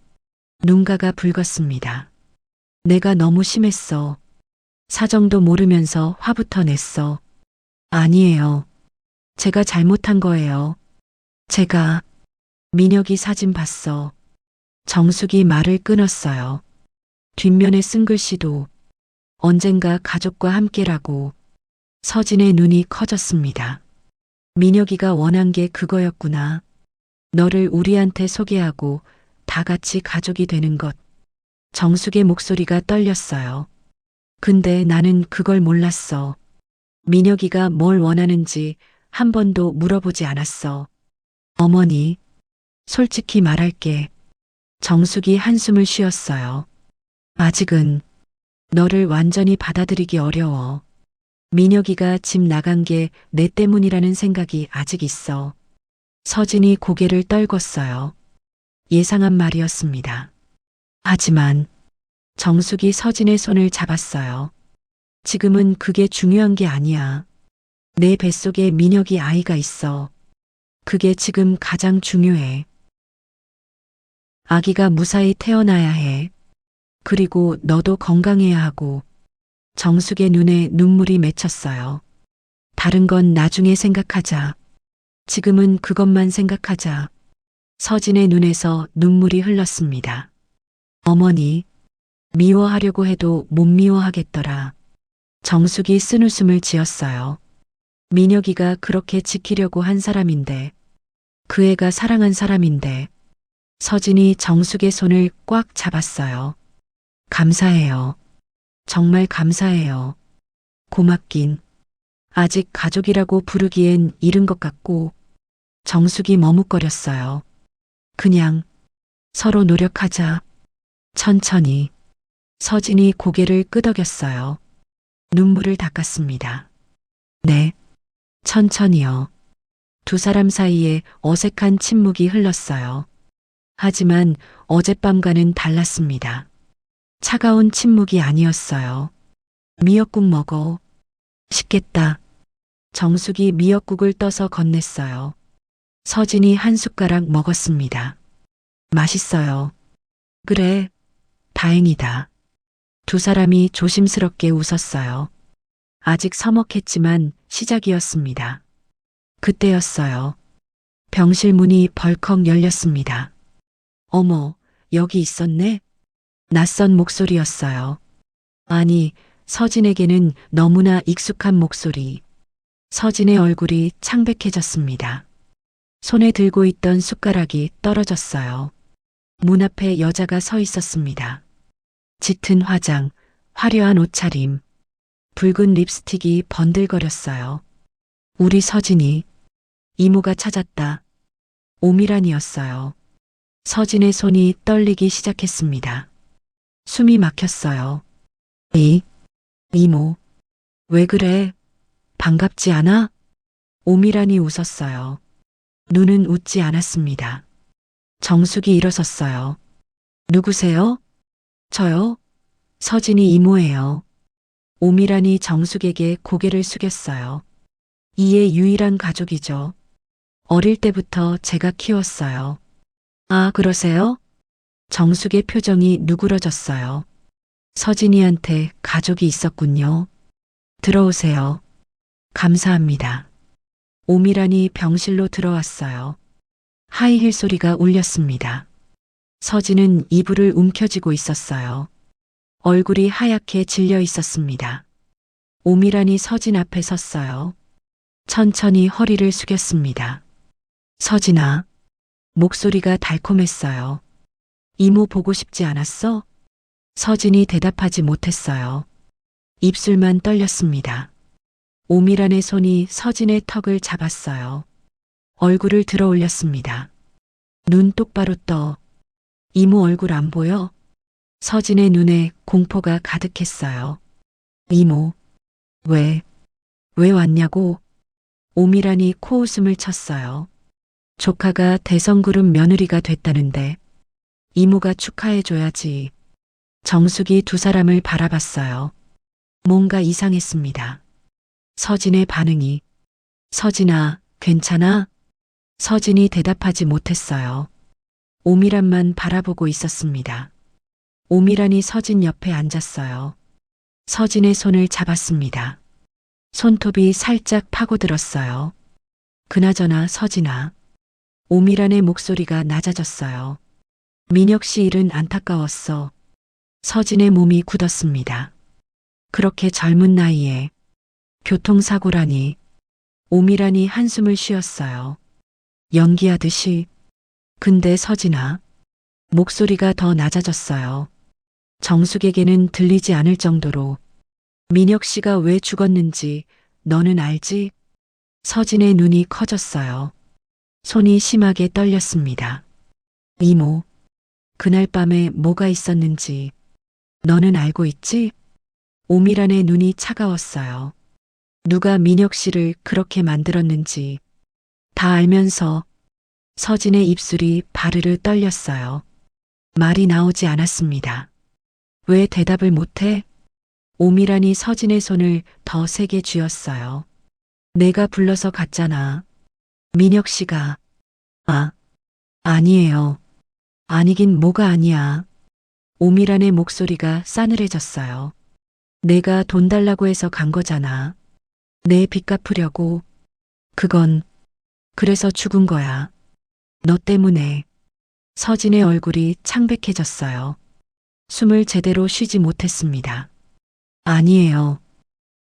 눈가가 붉었습니다. 내가 너무 심했어. 사정도 모르면서 화부터 냈어. 아니에요. 제가 잘못한 거예요. 민혁이 사진 봤어. 정숙이 말을 끊었어요. 뒷면에 쓴 글씨도 언젠가 가족과 함께라고. 서진의 눈이 커졌습니다. 민혁이가 원한 게 그거였구나. 너를 우리한테 소개하고 다 같이 가족이 되는 것. 정숙의 목소리가 떨렸어요. 근데 나는 그걸 몰랐어. 민혁이가 뭘 원하는지 한 번도 물어보지 않았어. 어머니, 솔직히 말할게. 정숙이 한숨을 쉬었어요. 아직은 너를 완전히 받아들이기 어려워. 민혁이가 집 나간 게 내 때문이라는 생각이 아직 있어. 서진이 고개를 떨궜어요. 예상한 말이었습니다. 하지만 정숙이 서진의 손을 잡았어요. 지금은 그게 중요한 게 아니야. 내 뱃속에 민혁이 아이가 있어. 그게 지금 가장 중요해. 아기가 무사히 태어나야 해. 그리고 너도 건강해야 하고. 정숙의 눈에 눈물이 맺혔어요. 다른 건 나중에 생각하자. 지금은 그것만 생각하자. 서진의 눈에서 눈물이 흘렀습니다. 어머니, 미워하려고 해도 못 미워하겠더라. 정숙이 쓴웃음을 지었어요. 민혁이가 그렇게 지키려고 한 사람인데, 그 애가 사랑한 사람인데. 서진이 정숙의 손을 꽉 잡았어요. 감사해요. 정말 감사해요. 고맙긴. 아직 가족이라고 부르기엔 이른 것 같고. 정숙이 머뭇거렸어요. 그냥 서로 노력하자. 천천히. 서진이 고개를 끄덕였어요. 눈물을 닦았습니다. 네. 천천히요. 두 사람 사이에 어색한 침묵이 흘렀어요. 하지만 어젯밤과는 달랐습니다. 차가운 침묵이 아니었어요. 미역국 먹어. 식겠다. 정숙이 미역국을 떠서 건넸어요. 서진이 한 숟가락 먹었습니다. 맛있어요. 그래, 다행이다. 두 사람이 조심스럽게 웃었어요. 아직 서먹했지만 시작이었습니다. 그때였어요. 병실 문이 벌컥 열렸습니다. 어머, 여기 있었네? 낯선 목소리였어요. 아니, 서진에게는 너무나 익숙한 목소리. 서진의 얼굴이 창백해졌습니다. 손에 들고 있던 숟가락이 떨어졌어요. 문 앞에 여자가 서 있었습니다. 짙은 화장, 화려한 옷차림, 붉은 립스틱이 번들거렸어요. 우리 서진이. 이모가 찾았다. 오미란이었어요. 서진의 손이 떨리기 시작했습니다. 숨이 막혔어요. 이모. 왜 그래? 반갑지 않아? 오미란이 웃었어요. 눈은 웃지 않았습니다. 정숙이 일어섰어요. 누구세요? 저요? 서진이 이모예요. 오미란이 정숙에게 고개를 숙였어요. 이의 유일한 가족이죠. 어릴 때부터 제가 키웠어요. 아, 그러세요? 정숙의 표정이 누그러졌어요. 서진이한테 가족이 있었군요. 들어오세요. 감사합니다. 오미란이 병실로 들어왔어요. 하이힐 소리가 울렸습니다. 서진은 이불을 움켜쥐고 있었어요. 얼굴이 하얗게 질려 있었습니다. 오미란이 서진 앞에 섰어요. 천천히 허리를 숙였습니다. 서진아. 목소리가 달콤했어요. 이모 보고 싶지 않았어? 서진이 대답하지 못했어요. 입술만 떨렸습니다. 오미란의 손이 서진의 턱을 잡았어요. 얼굴을 들어 올렸습니다. 눈 똑바로 떠. 이모 얼굴 안 보여? 서진의 눈에 공포가 가득했어요. 이모, 왜 왔냐고? 오미란이 코웃음을 쳤어요. 조카가 대성그룹 며느리가 됐다는데 이모가 축하해줘야지. 정숙이 두 사람을 바라봤어요. 뭔가 이상했습니다. 서진의 반응이. 서진아, 괜찮아? 서진이 대답하지 못했어요. 오미란만 바라보고 있었습니다. 오미란이 서진 옆에 앉았어요. 서진의 손을 잡았습니다. 손톱이 살짝 파고들었어요. 그나저나 서진아. 오미란의 목소리가 낮아졌어요. 민혁 씨 일은 안타까웠어. 서진의 몸이 굳었습니다. 그렇게 젊은 나이에 교통사고라니. 오미란이 한숨을 쉬었어요. 연기하듯이. 근데 서진아. 목소리가 더 낮아졌어요. 정숙에게는 들리지 않을 정도로. 민혁 씨가 왜 죽었는지 너는 알지? 서진의 눈이 커졌어요. 손이 심하게 떨렸습니다. 이모. 그날 밤에 뭐가 있었는지 너는 알고 있지? 오미란의 눈이 차가웠어요. 누가 민혁 씨를 그렇게 만들었는지 다 알면서. 서진의 입술이 바르르 떨렸어요. 말이 나오지 않았습니다. 왜 대답을 못해? 오미란이 서진의 손을 더 세게 쥐었어요. 내가 불러서 갔잖아. 민혁 씨가. 아니에요. 아니긴 뭐가 아니야. 오미란의 목소리가 싸늘해졌어요. 내가 돈 달라고 해서 간 거잖아. 내 빚 갚으려고. 그건 그래서 죽은 거야. 너 때문에. 서진의 얼굴이 창백해졌어요. 숨을 제대로 쉬지 못했습니다. 아니에요.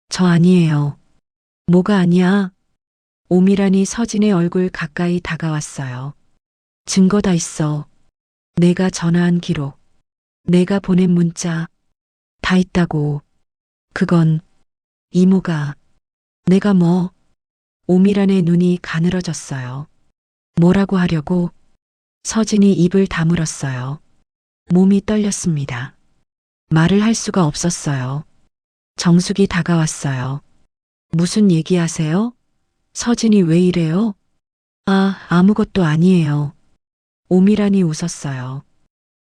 저 아니에요. 뭐가 아니야? 오미란이 서진의 얼굴 가까이 다가왔어요. 증거 다 있어. 내가 전화한 기록. 내가 보낸 문자. 다 있다고. 그건 이모가. 내가 뭐. 오미란의 눈이 가늘어졌어요. 뭐라고 하려고? 서진이 입을 다물었어요. 몸이 떨렸습니다. 말을 할 수가 없었어요. 정숙이 다가왔어요. 무슨 얘기하세요? 서진이 왜 이래요? 아무것도 아니에요. 오미란이 웃었어요.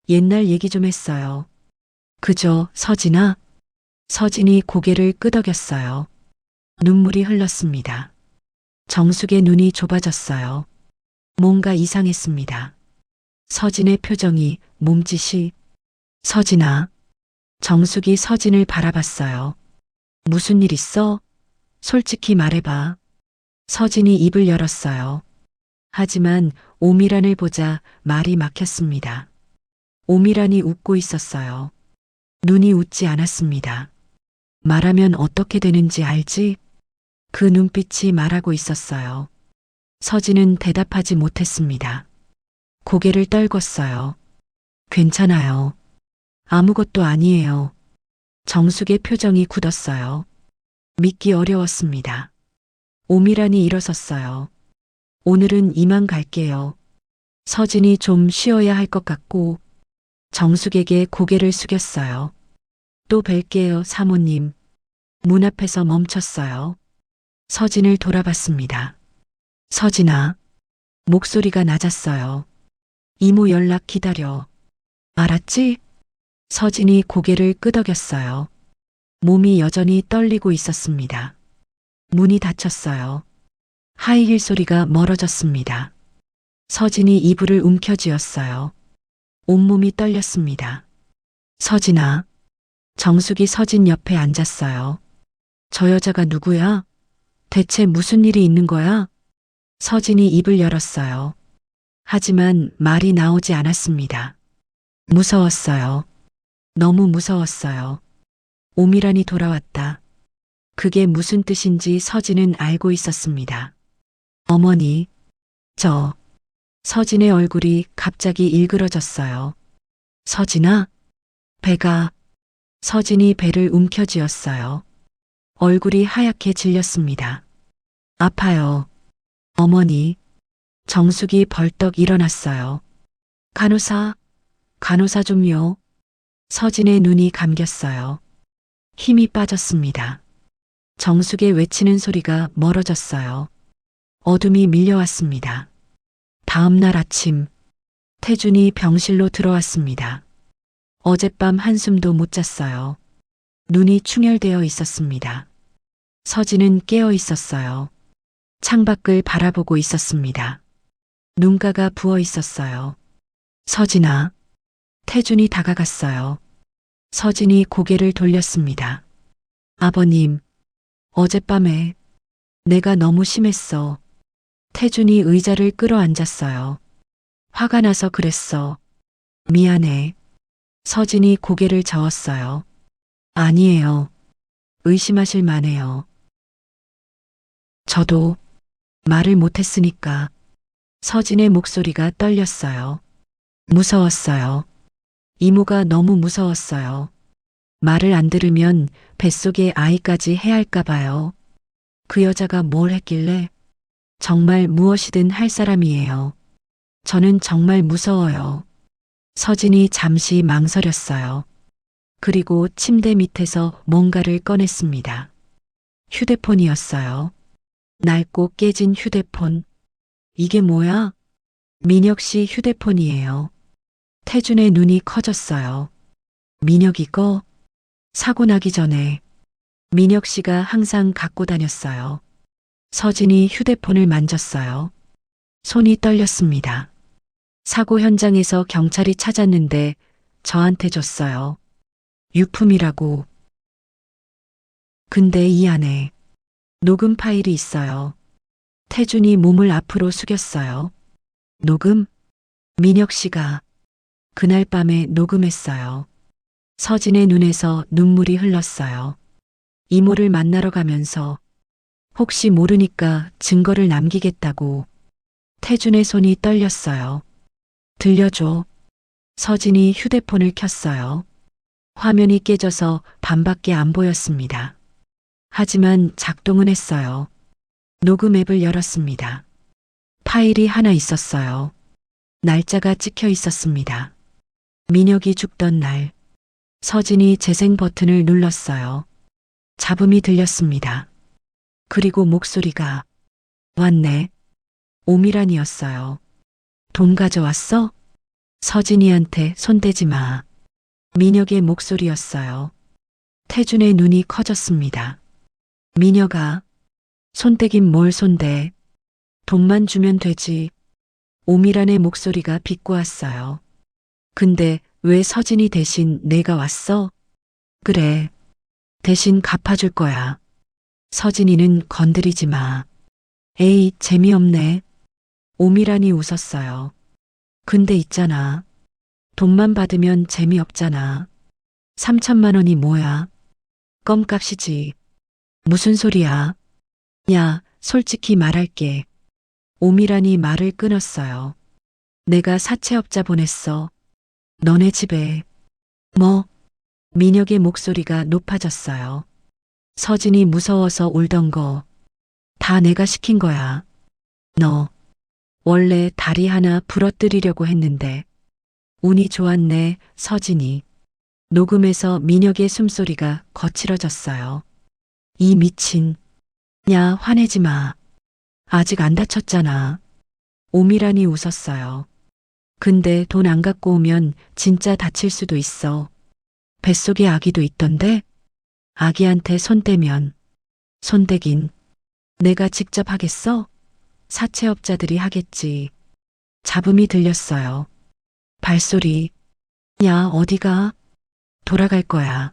옛날 얘기 좀 했어요. 그죠, 서진아? 서진이 고개를 끄덕였어요. 눈물이 흘렀습니다. 정숙의 눈이 좁아졌어요. 뭔가 이상했습니다. 서진의 표정이, 몸짓이. 서진아. 정숙이 서진을 바라봤어요. 무슨 일 있어? 솔직히 말해봐. 서진이 입을 열었어요. 하지만 오미란을 보자 말이 막혔습니다. 오미란이 웃고 있었어요. 눈이 웃지 않았습니다. 말하면 어떻게 되는지 알지? 그 눈빛이 말하고 있었어요. 서진은 대답하지 못했습니다. 고개를 떨궜어요. 괜찮아요. 아무것도 아니에요. 정숙의 표정이 굳었어요. 믿기 어려웠습니다. 오미란이 일어섰어요. 오늘은 이만 갈게요. 서진이 좀 쉬어야 할 것 같고. 정숙에게 고개를 숙였어요. 또 뵐게요, 사모님. 문 앞에서 멈췄어요. 서진을 돌아봤습니다. 서진아. 목소리가 낮았어요. 이모 연락 기다려. 알았지? 서진이 고개를 끄덕였어요. 몸이 여전히 떨리고 있었습니다. 문이 닫혔어요. 하이힐 소리가 멀어졌습니다. 서진이 이불을 움켜쥐었어요. 온몸이 떨렸습니다. 서진아. 정숙이 서진 옆에 앉았어요. 저 여자가 누구야? 대체 무슨 일이 있는 거야? 서진이 입을 열었어요. 하지만 말이 나오지 않았습니다. 무서웠어요. 너무 무서웠어요. 오미란이 돌아왔다. 그게 무슨 뜻인지 서진은 알고 있었습니다. 어머니. 서진의 얼굴이 갑자기 일그러졌어요. 서진아? 배가. 서진이 배를 움켜쥐었어요. 얼굴이 하얗게 질렸습니다. 아파요. 어머니. 정숙이 벌떡 일어났어요. 간호사 좀요. 서진의 눈이 감겼어요. 힘이 빠졌습니다. 정숙의 외치는 소리가 멀어졌어요. 어둠이 밀려왔습니다. 다음 날 아침, 태준이 병실로 들어왔습니다. 어젯밤 한숨도 못 잤어요. 눈이 충혈되어 있었습니다. 서진은 깨어 있었어요. 창밖을 바라보고 있었습니다. 눈가가 부어 있었어요. 서진아. 태준이 다가갔어요. 서진이 고개를 돌렸습니다. 아버님, 어젯밤에 내가 너무 심했어. 태준이 의자를 끌어앉았어요. 화가 나서 그랬어. 미안해. 서진이 고개를 저었어요. 아니에요. 의심하실 만해요. 저도 말을 못했으니까. 서진의 목소리가 떨렸어요. 무서웠어요. 이모가 너무 무서웠어요. 말을 안 들으면 뱃속에 아이까지 해할까 봐요. 그 여자가 뭘 했길래 정말 무엇이든 할 사람이에요. 저는 정말 무서워요. 서진이 잠시 망설였어요. 그리고 침대 밑에서 뭔가를 꺼냈습니다. 휴대폰이었어요. 낡고 깨진 휴대폰. 이게 뭐야? 민혁 씨 휴대폰이에요. 태준의 눈이 커졌어요. 민혁이 거? 사고 나기 전에 민혁 씨가 항상 갖고 다녔어요. 서진이 휴대폰을 만졌어요. 손이 떨렸습니다. 사고 현장에서 경찰이 찾았는데 저한테 줬어요. 유품이라고. 근데 이 안에 녹음 파일이 있어요. 태준이 몸을 앞으로 숙였어요. 녹음? 민혁 씨가 그날 밤에 녹음했어요. 서진의 눈에서 눈물이 흘렀어요. 이모를 만나러 가면서 혹시 모르니까 증거를 남기겠다고. 태준의 손이 떨렸어요. 들려줘. 서진이 휴대폰을 켰어요. 화면이 깨져서 반밖에 안 보였습니다. 하지만 작동은 했어요. 녹음 앱을 열었습니다. 파일이 하나 있었어요. 날짜가 찍혀 있었습니다. 민혁이 죽던 날, 서진이 재생 버튼을 눌렀어요. 잡음이 들렸습니다. 그리고 목소리가 왔네. 오미란이었어요. 돈 가져왔어? 서진이한테 손대지 마. 민혁의 목소리였어요. 태준의 눈이 커졌습니다. 민혁아, 손대긴 뭘 손대. 돈만 주면 되지. 오미란의 목소리가 비꼬았어요. 근데 왜 서진이 대신 내가 왔어? 그래. 대신 갚아줄 거야. 서진이는 건드리지 마. 에이, 재미없네. 오미란이 웃었어요. 근데 있잖아. 돈만 받으면 재미없잖아. 3천만 원이 뭐야? 껌값이지. 무슨 소리야? 야, 솔직히 말할게. 오미란이 말을 끊었어요. 내가 사채업자 보냈어. 너네 집에. 뭐? 민혁의 목소리가 높아졌어요. 서진이 무서워서 울던 거. 다 내가 시킨 거야. 너. 원래 다리 하나 부러뜨리려고 했는데. 운이 좋았네, 서진이. 녹음에서 민혁의 숨소리가 거칠어졌어요. 이 미친. 야, 화내지 마. 아직 안 다쳤잖아. 오미란이 웃었어요. 근데 돈 안 갖고 오면 진짜 다칠 수도 있어. 뱃속에 아기도 있던데? 아기한테 손 떼면. 손대긴. 내가 직접 하겠어? 사채업자들이 하겠지. 잡음이 들렸어요. 발소리. 야, 어디가? 돌아갈 거야.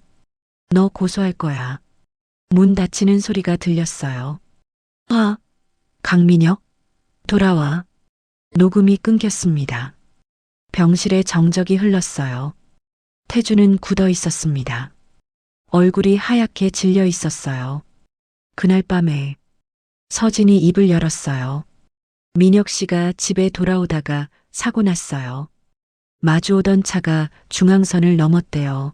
너 고소할 거야. 문 닫히는 소리가 들렸어요. 아, 강민혁? 돌아와. 녹음이 끊겼습니다. 병실에 정적이 흘렀어요. 태준은 굳어 있었습니다. 얼굴이 하얗게 질려 있었어요. 그날 밤에 서진이 입을 열었어요. 민혁 씨가 집에 돌아오다가 사고 났어요. 마주오던 차가 중앙선을 넘었대요.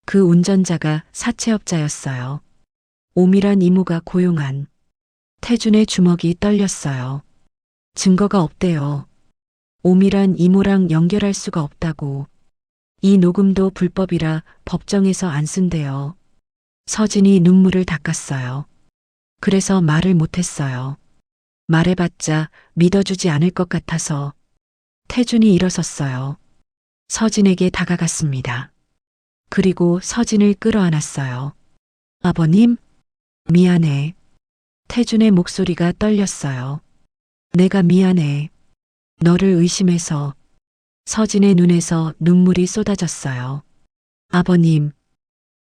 그 운전자가 사채업자였어요. 오미란 이모가 고용한. 태준의 주먹이 떨렸어요. 증거가 없대요. 오미란 이모랑 연결할 수가 없다고. 이 녹음도 불법이라 법정에서 안 쓴대요. 서진이 눈물을 닦았어요. 그래서 말을 못했어요. 말해봤자 믿어주지 않을 것 같아서. 태준이 일어섰어요. 서진에게 다가갔습니다. 그리고 서진을 끌어안았어요. 아버님? 미안해. 태준의 목소리가 떨렸어요. 내가 미안해. 너를 의심해서. 서진의 눈에서 눈물이 쏟아졌어요. 아버님,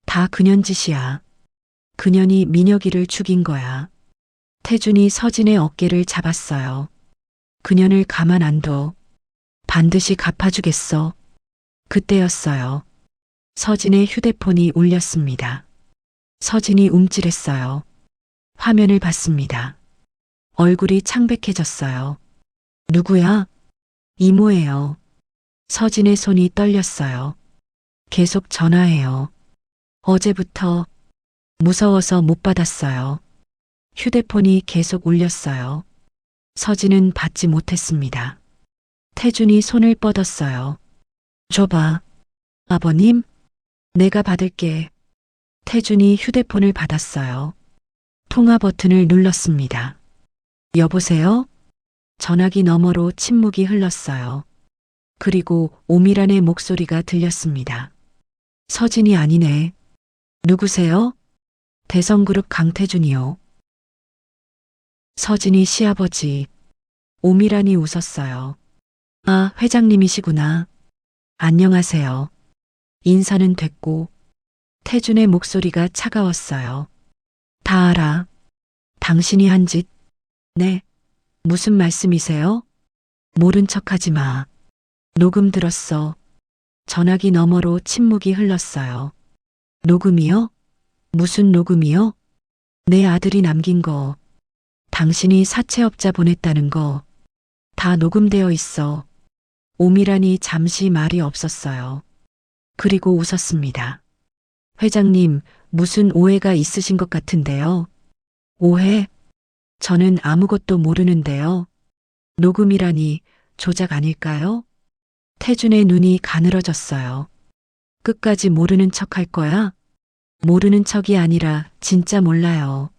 다 그년 짓이야. 그년이 민혁이를 죽인 거야. 태준이 서진의 어깨를 잡았어요. 그년을 가만 안 둬. 반드시 갚아주겠어. 그때였어요. 서진의 휴대폰이 울렸습니다. 서진이 움찔했어요. 화면을 봤습니다. 얼굴이 창백해졌어요. 누구야? 이모예요. 서진의 손이 떨렸어요. 계속 전화해요. 어제부터 무서워서 못 받았어요. 휴대폰이 계속 울렸어요. 서진은 받지 못했습니다. 태준이 손을 뻗었어요. 줘봐. 아버님, 내가 받을게. 태준이 휴대폰을 받았어요. 통화 버튼을 눌렀습니다. 여보세요? 전화기 너머로 침묵이 흘렀어요. 그리고 오미란의 목소리가 들렸습니다. 서진이 아니네. 누구세요? 대성그룹 강태준이요. 서진이 시아버지. 오미란이 웃었어요. 아, 회장님이시구나. 안녕하세요. 인사는 됐고 태준의 목소리가 차가웠어요. 다 알아. 당신이 한 짓. 네. 무슨 말씀이세요? 모른 척하지 마. 녹음 들었어. 전화기 너머로 침묵이 흘렀어요. 녹음이요? 무슨 녹음이요? 내 아들이 남긴 거. 당신이 사채업자 보냈다는 거. 다 녹음되어 있어. 오미란이 잠시 말이 없었어요. 그리고 웃었습니다. 회장님, 무슨 오해가 있으신 것 같은데요. 오해? 저는 아무것도 모르는데요. 녹음이라니 조작 아닐까요? 태준의 눈이 가늘어졌어요. 끝까지 모르는 척 할 거야? 모르는 척이 아니라 진짜 몰라요.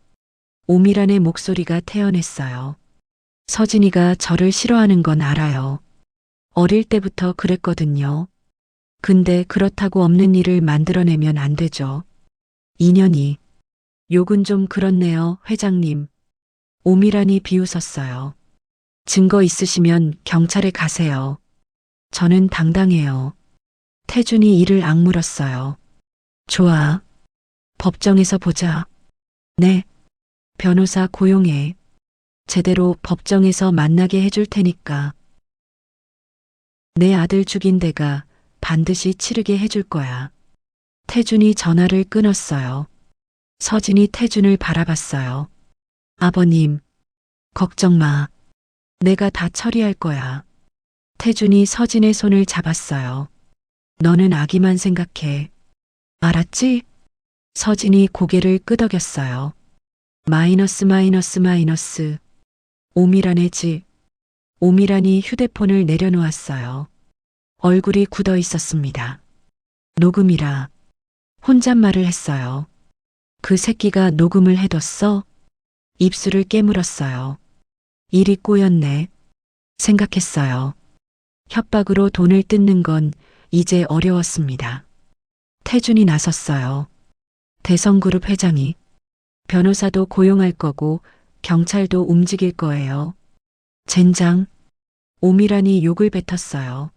오미란의 목소리가 태연했어요. 서진이가 저를 싫어하는 건 알아요. 어릴 때부터 그랬거든요. 근데 그렇다고 없는 일을 만들어내면 안 되죠. 인연이. 욕은 좀 그렇네요, 회장님. 오미란이 비웃었어요. 증거 있으시면 경찰에 가세요. 저는 당당해요. 태준이 이를 악물었어요. 좋아. 법정에서 보자. 네. 변호사 고용해. 제대로 법정에서 만나게 해줄 테니까. 내 아들 죽인 데가 반드시 치르게 해줄 거야. 태준이 전화를 끊었어요. 서진이 태준을 바라봤어요. 아버님, 걱정 마. 내가 다 처리할 거야. 태준이 서진의 손을 잡았어요. 너는 아기만 생각해. 알았지? 서진이 고개를 끄덕였어요. 마이너스 마이너스 마이너스. 오미란의 집. 오미란이 휴대폰을 내려놓았어요. 얼굴이 굳어 있었습니다. 녹음이라. 혼잣말을 했어요. 그 새끼가 녹음을 해뒀어? 입술을 깨물었어요. 일이 꼬였네. 생각했어요. 협박으로 돈을 뜯는 건 이제 어려웠습니다. 태준이 나섰어요. 대성그룹 회장이. 변호사도 고용할 거고 경찰도 움직일 거예요. 젠장. 오미란이 욕을 뱉었어요.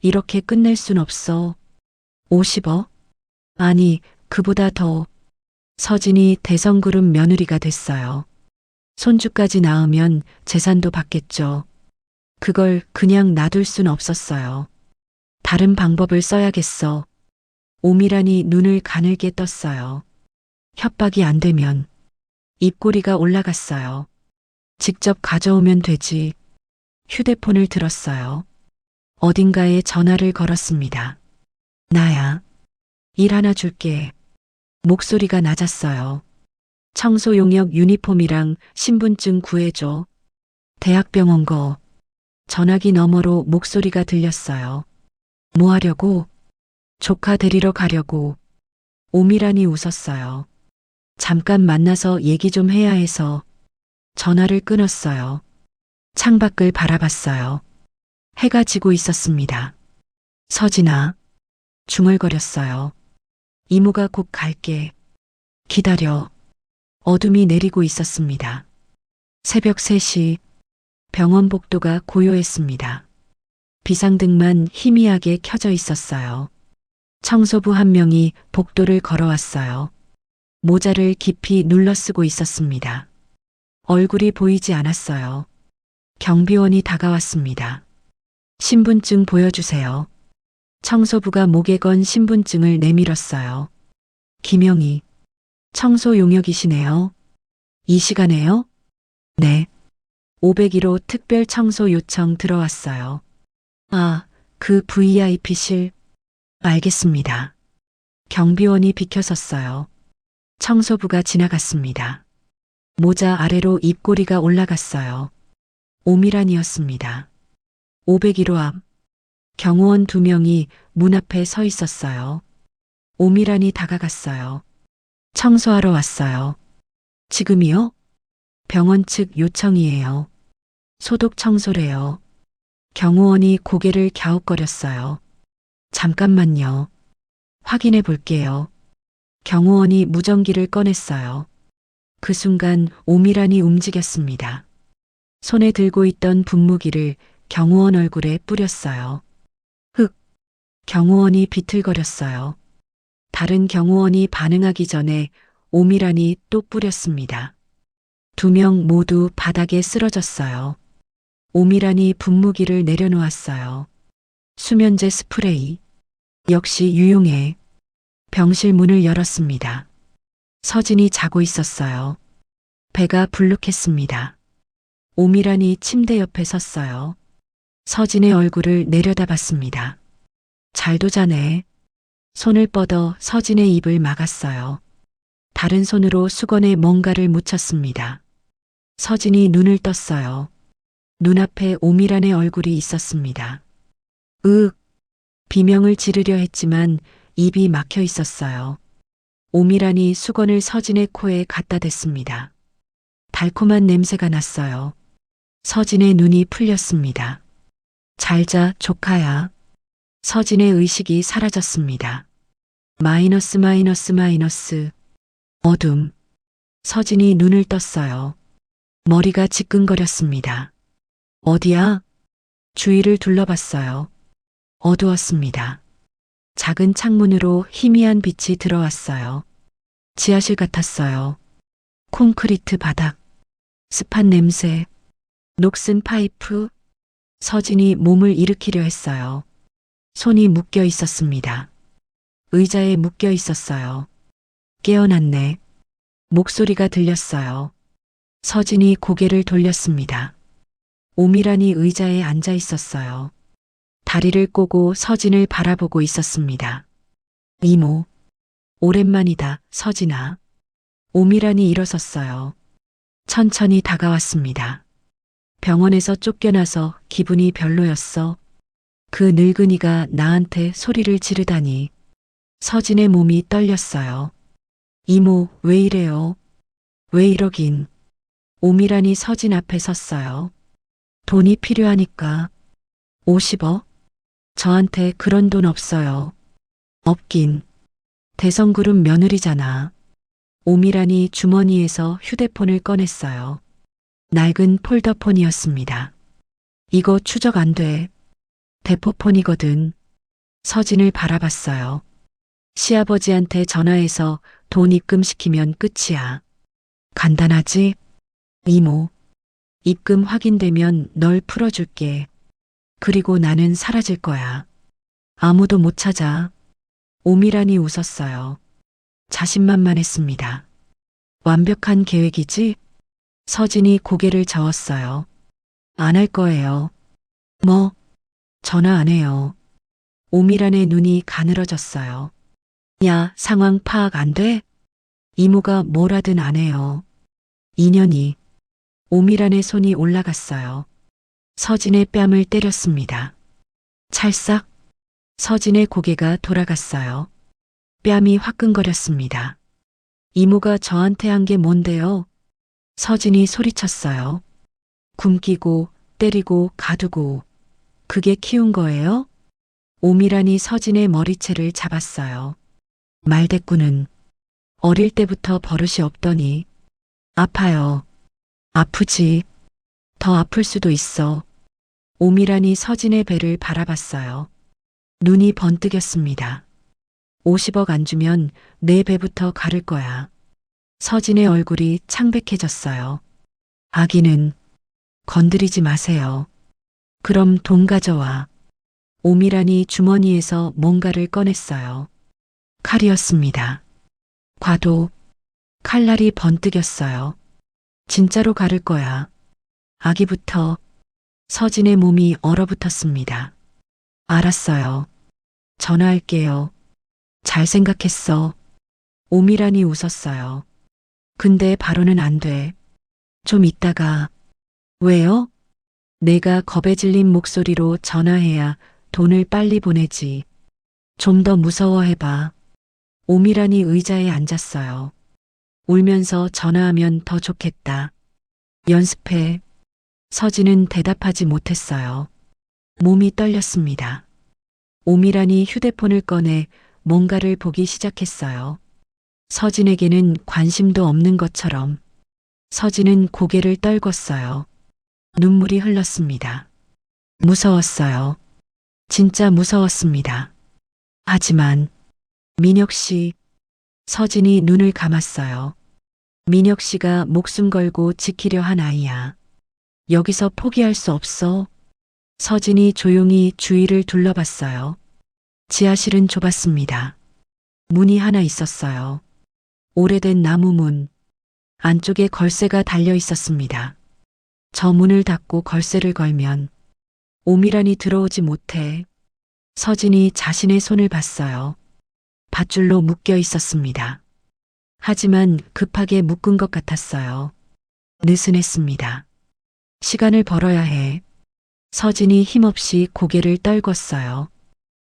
이렇게 끝낼 순 없어. 50억? 아니, 그보다 더. 서진이 대성그룹 며느리가 됐어요. 손주까지 낳으면 재산도 받겠죠. 그걸 그냥 놔둘 순 없었어요. 다른 방법을 써야겠어. 오미란이 눈을 가늘게 떴어요. 협박이 안 되면. 입꼬리가 올라갔어요. 직접 가져오면 되지. 휴대폰을 들었어요. 어딘가에 전화를 걸었습니다. 나야. 일 하나 줄게. 목소리가 낮았어요. 청소 용역 유니폼이랑 신분증 구해줘. 대학병원 거. 전화기 너머로 목소리가 들렸어요. 뭐 하려고? 조카 데리러 가려고. 오미란이 웃었어요. 잠깐 만나서 얘기 좀 해야 해서. 전화를 끊었어요. 창밖을 바라봤어요. 해가 지고 있었습니다. 서진아. 중얼거렸어요. 이모가 곧 갈게. 기다려. 어둠이 내리고 있었습니다. 새벽 3시 병원 복도가 고요했습니다. 비상등만 희미하게 켜져 있었어요. 청소부 한 명이 복도를 걸어왔어요. 모자를 깊이 눌러 쓰고 있었습니다. 얼굴이 보이지 않았어요. 경비원이 다가왔습니다. 신분증 보여주세요. 청소부가 목에 건 신분증을 내밀었어요. 김영희, 청소 용역이시네요. 이 시간에요? 네. 501호 특별 청소 요청 들어왔어요. 아, 그 VIP실. 알겠습니다. 경비원이 비켜섰어요. 청소부가 지나갔습니다. 모자 아래로 입꼬리가 올라갔어요. 오미란이었습니다. 501호 앞. 경호원 2명이 문 앞에 서 있었어요. 오미란이 다가갔어요. 청소하러 왔어요. 지금이요? 병원 측 요청이에요. 소독 청소래요. 경호원이 고개를 갸웃거렸어요. 잠깐만요. 확인해 볼게요. 경호원이 무전기를 꺼냈어요. 그 순간 오미란이 움직였습니다. 손에 들고 있던 분무기를 경호원 얼굴에 뿌렸어요. 흑! 경호원이 비틀거렸어요. 다른 경호원이 반응하기 전에 오미란이 또 뿌렸습니다. 2명 모두 바닥에 쓰러졌어요. 오미란이 분무기를 내려놓았어요. 수면제 스프레이. 역시 유용해. 병실 문을 열었습니다. 서진이 자고 있었어요. 배가 불룩했습니다. 오미란이 침대 옆에 섰어요. 서진의 얼굴을 내려다봤습니다. 잘도 자네. 손을 뻗어 서진의 입을 막았어요. 다른 손으로 수건에 뭔가를 묻혔습니다. 서진이 눈을 떴어요. 눈앞에 오미란의 얼굴이 있었습니다. 으윽! 비명을 지르려 했지만 입이 막혀 있었어요. 오미란이 수건을 서진의 코에 갖다 댔습니다. 달콤한 냄새가 났어요. 서진의 눈이 풀렸습니다. 잘 자, 조카야. 서진의 의식이 사라졌습니다. 마이너스 마이너스 마이너스. 어둠. 서진이 눈을 떴어요. 머리가 지끈거렸습니다. 어디야? 주위를 둘러봤어요. 어두웠습니다. 작은 창문으로 희미한 빛이 들어왔어요. 지하실 같았어요. 콘크리트 바닥, 습한 냄새, 녹슨 파이프. 서진이 몸을 일으키려 했어요. 손이 묶여 있었습니다. 의자에 묶여 있었어요. 깨어났네. 목소리가 들렸어요. 서진이 고개를 돌렸습니다. 오미란이 의자에 앉아 있었어요. 다리를 꼬고 서진을 바라보고 있었습니다. 이모. 오랜만이다, 서진아. 오미란이 일어섰어요. 천천히 다가왔습니다. 병원에서 쫓겨나서 기분이 별로였어. 그 늙은이가 나한테 소리를 지르다니. 서진의 몸이 떨렸어요. 이모, 왜 이래요? 왜 이러긴. 오미란이 서진 앞에 섰어요. 돈이 필요하니까. 50억? 저한테 그런 돈 없어요. 없긴. 대성그룹 며느리잖아. 오미란이 주머니에서 휴대폰을 꺼냈어요. 낡은 폴더폰이었습니다. 이거 추적 안 돼. 대포폰이거든. 서진을 바라봤어요. 시아버지한테 전화해서 돈 입금시키면 끝이야. 간단하지? 이모. 입금 확인되면 널 풀어줄게. 그리고 나는 사라질 거야. 아무도 못 찾아. 오미란이 웃었어요. 자신만만했습니다. 완벽한 계획이지? 서진이 고개를 저었어요. 안 할 거예요. 뭐? 전화 안 해요. 오미란의 눈이 가늘어졌어요. 야, 상황 파악 안 돼? 이모가 뭘 하든 안 해요. 2년이. 오미란의 손이 올라갔어요. 서진의 뺨을 때렸습니다. 찰싹. 서진의 고개가 돌아갔어요. 뺨이 화끈거렸습니다. 이모가 저한테 한 게 뭔데요? 서진이 소리쳤어요. 굶기고 때리고 가두고. 그게 키운 거예요? 오미란이 서진의 머리채를 잡았어요. 말대꾸는 어릴 때부터 버릇이 없더니 아파요. 아프지. 더 아플 수도 있어. 오미란이 서진의 배를 바라봤어요. 눈이 번뜩였습니다. 50억 안 주면 내 배부터 가를 거야. 서진의 얼굴이 창백해졌어요. 아기는 건드리지 마세요. 그럼 돈 가져와. 오미란이 주머니에서 뭔가를 꺼냈어요. 칼이었습니다. 과도 칼날이 번뜩였어요. 진짜로 가를 거야. 아기부터. 서진의 몸이 얼어붙었습니다. 알았어요. 전화할게요. 잘 생각했어. 오미란이 웃었어요. 근데 바로는 안 돼. 좀 있다가. 왜요? 내가 겁에 질린 목소리로 전화해야 돈을 빨리 보내지. 좀 더 무서워해봐. 오미란이 의자에 앉았어요. 울면서 전화하면 더 좋겠다. 연습해. 서진은 대답하지 못했어요. 몸이 떨렸습니다. 오미란이 휴대폰을 꺼내 뭔가를 보기 시작했어요. 서진에게는 관심도 없는 것처럼. 서진은 고개를 떨궜어요. 눈물이 흘렀습니다. 무서웠어요. 진짜 무서웠습니다. 하지만 민혁 씨. 서진이 눈을 감았어요. 민혁 씨가 목숨 걸고 지키려 한 아이야. 여기서 포기할 수 없어. 서진이 조용히 주위를 둘러봤어요. 지하실은 좁았습니다. 문이 하나 있었어요. 오래된 나무 문. 안쪽에 걸쇠가 달려 있었습니다. 저 문을 닫고 걸쇠를 걸면 오미란이 들어오지 못해. 서진이 자신의 손을 봤어요. 밧줄로 묶여 있었습니다. 하지만 급하게 묶은 것 같았어요. 느슨했습니다. 시간을 벌어야 해. 서진이 힘없이 고개를 떨궜어요.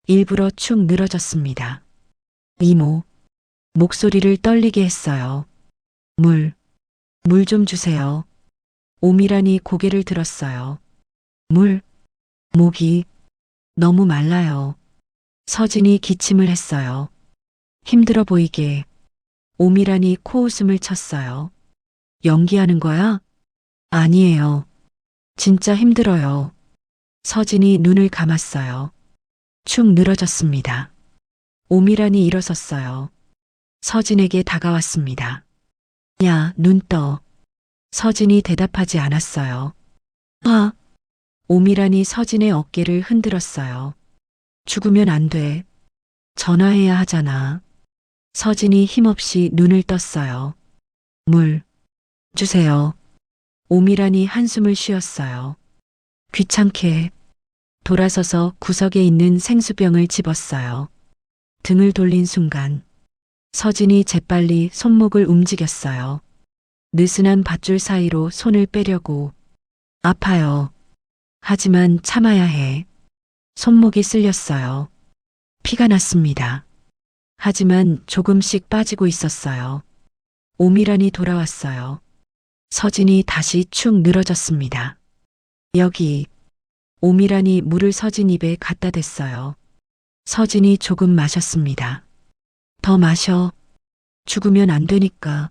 일부러 축 늘어졌습니다. 이모. 목소리를 떨리게 했어요. 물 좀 주세요. 오미란이 고개를 들었어요. 물? 목이 너무 말라요. 서진이 기침을 했어요. 힘들어 보이게. 오미란이 코웃음을 쳤어요. 연기하는 거야? 아니에요. 진짜 힘들어요. 서진이 눈을 감았어요. 축 늘어졌습니다. 오미란이 일어섰어요. 서진에게 다가왔습니다. 야, 눈 떠. 서진이 대답하지 않았어요. 아. 오미란이 서진의 어깨를 흔들었어요. 죽으면 안 돼. 전화해야 하잖아. 서진이 힘없이 눈을 떴어요. 물 주세요. 오미란이 한숨을 쉬었어요. 귀찮게. 돌아서서 구석에 있는 생수병을 집었어요. 등을 돌린 순간 서진이 재빨리 손목을 움직였어요. 느슨한 밧줄 사이로 손을 빼려고. 아파요. 하지만 참아야 해. 손목이 쓸렸어요. 피가 났습니다. 하지만 조금씩 빠지고 있었어요. 오미란이 돌아왔어요. 서진이 다시 축 늘어졌습니다. 여기. 오미란이 물을 서진 입에 갖다 댔어요. 서진이 조금 마셨습니다. 더 마셔. 죽으면 안 되니까.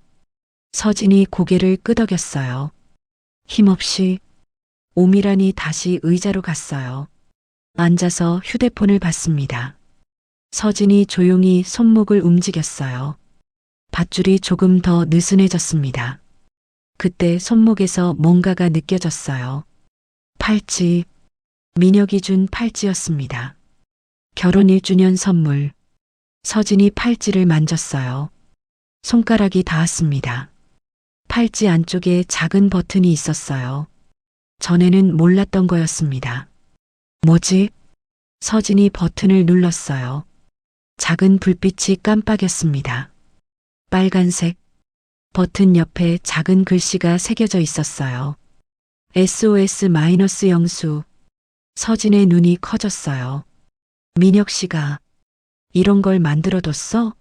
서진이 고개를 끄덕였어요. 힘없이. 오미란이 다시 의자로 갔어요. 앉아서 휴대폰을 봤습니다. 서진이 조용히 손목을 움직였어요. 밧줄이 조금 더 느슨해졌습니다. 그때 손목에서 뭔가가 느껴졌어요. 팔찌. 민혁이 준 팔찌였습니다. 결혼 1주년 선물. 서진이 팔찌를 만졌어요. 손가락이 닿았습니다. 팔찌 안쪽에 작은 버튼이 있었어요. 전에는 몰랐던 거였습니다. 뭐지? 서진이 버튼을 눌렀어요. 작은 불빛이 깜빡였습니다. 빨간색. 버튼 옆에 작은 글씨가 새겨져 있었어요. SOS-영수. 서진의 눈이 커졌어요. 민혁 씨가 이런 걸 만들어뒀어?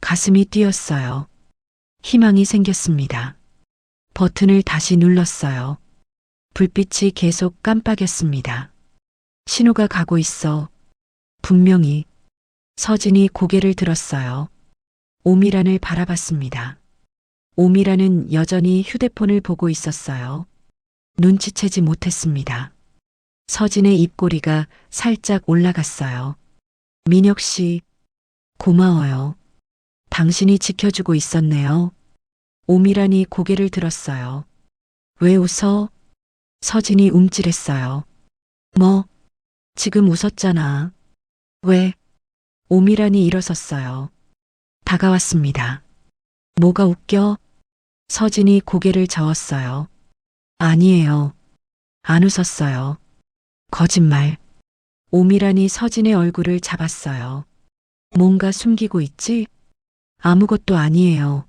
가슴이 뛰었어요. 희망이 생겼습니다. 버튼을 다시 눌렀어요. 불빛이 계속 깜빡였습니다. 신호가 가고 있어. 분명히. 서진이 고개를 들었어요. 오미란을 바라봤습니다. 오미라는 여전히 휴대폰을 보고 있었어요. 눈치채지 못했습니다. 서진의 입꼬리가 살짝 올라갔어요. 민혁 씨, 고마워요. 당신이 지켜주고 있었네요. 오미란이 고개를 들었어요. 왜 웃어? 서진이 움찔했어요. 뭐, 지금 웃었잖아. 왜? 오미란이 일어섰어요. 다가왔습니다. 뭐가 웃겨? 서진이 고개를 저었어요. 아니에요. 안 웃었어요. 거짓말. 오미란이 서진의 얼굴을 잡았어요. 뭔가 숨기고 있지? 아무것도 아니에요.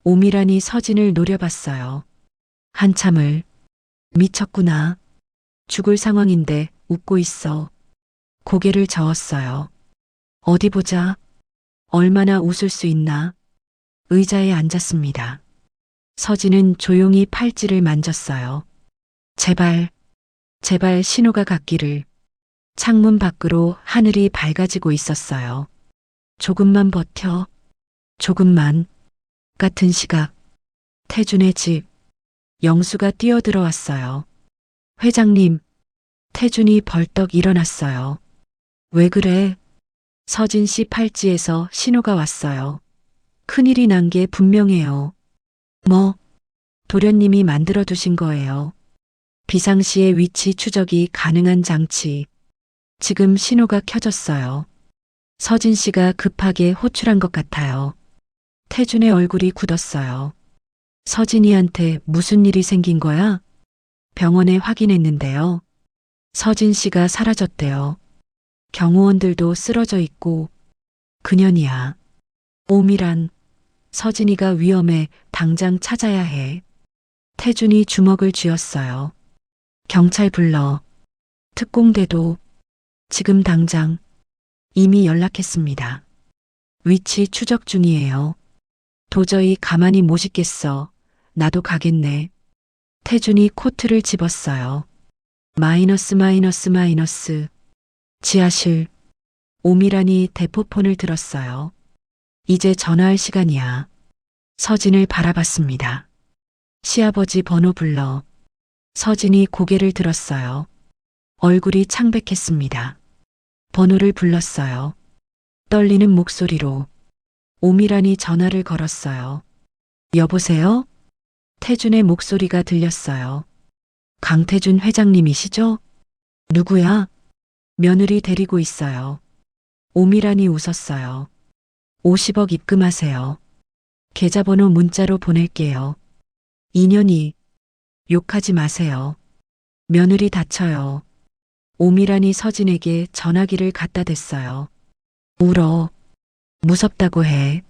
오미란이 서진을 노려봤어요. 한참을. 미쳤구나. 죽을 상황인데 웃고 있어. 고개를 저었어요. 어디 보자. 얼마나 웃을 수 있나. 의자에 앉았습니다. 서진은 조용히 팔찌를 만졌어요. 제발, 제발 신호가 갔기를. 창문 밖으로 하늘이 밝아지고 있었어요. 조금만 버텨. 조금만. 같은 시각. 태준의 집. 영수가 뛰어들어왔어요. 회장님. 태준이 벌떡 일어났어요. 왜 그래? 서진 씨 팔찌에서 신호가 왔어요. 큰일이 난 게 분명해요. 뭐? 도련님이 만들어 두신 거예요. 비상시의 위치 추적이 가능한 장치. 지금 신호가 켜졌어요. 서진 씨가 급하게 호출한 것 같아요. 태준의 얼굴이 굳었어요. 서진이한테 무슨 일이 생긴 거야? 병원에 확인했는데요. 서진 씨가 사라졌대요. 경호원들도 쓰러져 있고. 그년이야. 오미란. 서진이가 위험해. 당장 찾아야 해. 태준이 주먹을 쥐었어요. 경찰 불러. 특공대도. 지금 당장. 이미 연락했습니다. 위치 추적 중이에요. 도저히 가만히 못 있겠어. 나도 가겠네. 태준이 코트를 집었어요. 마이너스. 지하실. 오미란이 대포폰을 들었어요. 이제 전화할 시간이야. 서진을 바라봤습니다. 시아버지 번호 불러. 서진이 고개를 들었어요. 얼굴이 창백했습니다. 번호를 불렀어요. 떨리는 목소리로. 오미란이 전화를 걸었어요. 여보세요? 태준의 목소리가 들렸어요. 강태준 회장님이시죠? 누구야? 며느리 데리고 있어요. 오미란이 웃었어요. 50억 입금하세요. 계좌번호 문자로 보낼게요. 2년이. 욕하지 마세요. 며느리 다쳐요. 오미란이 서진에게 전화기를 갖다 댔어요. 울어. 무섭다고 해.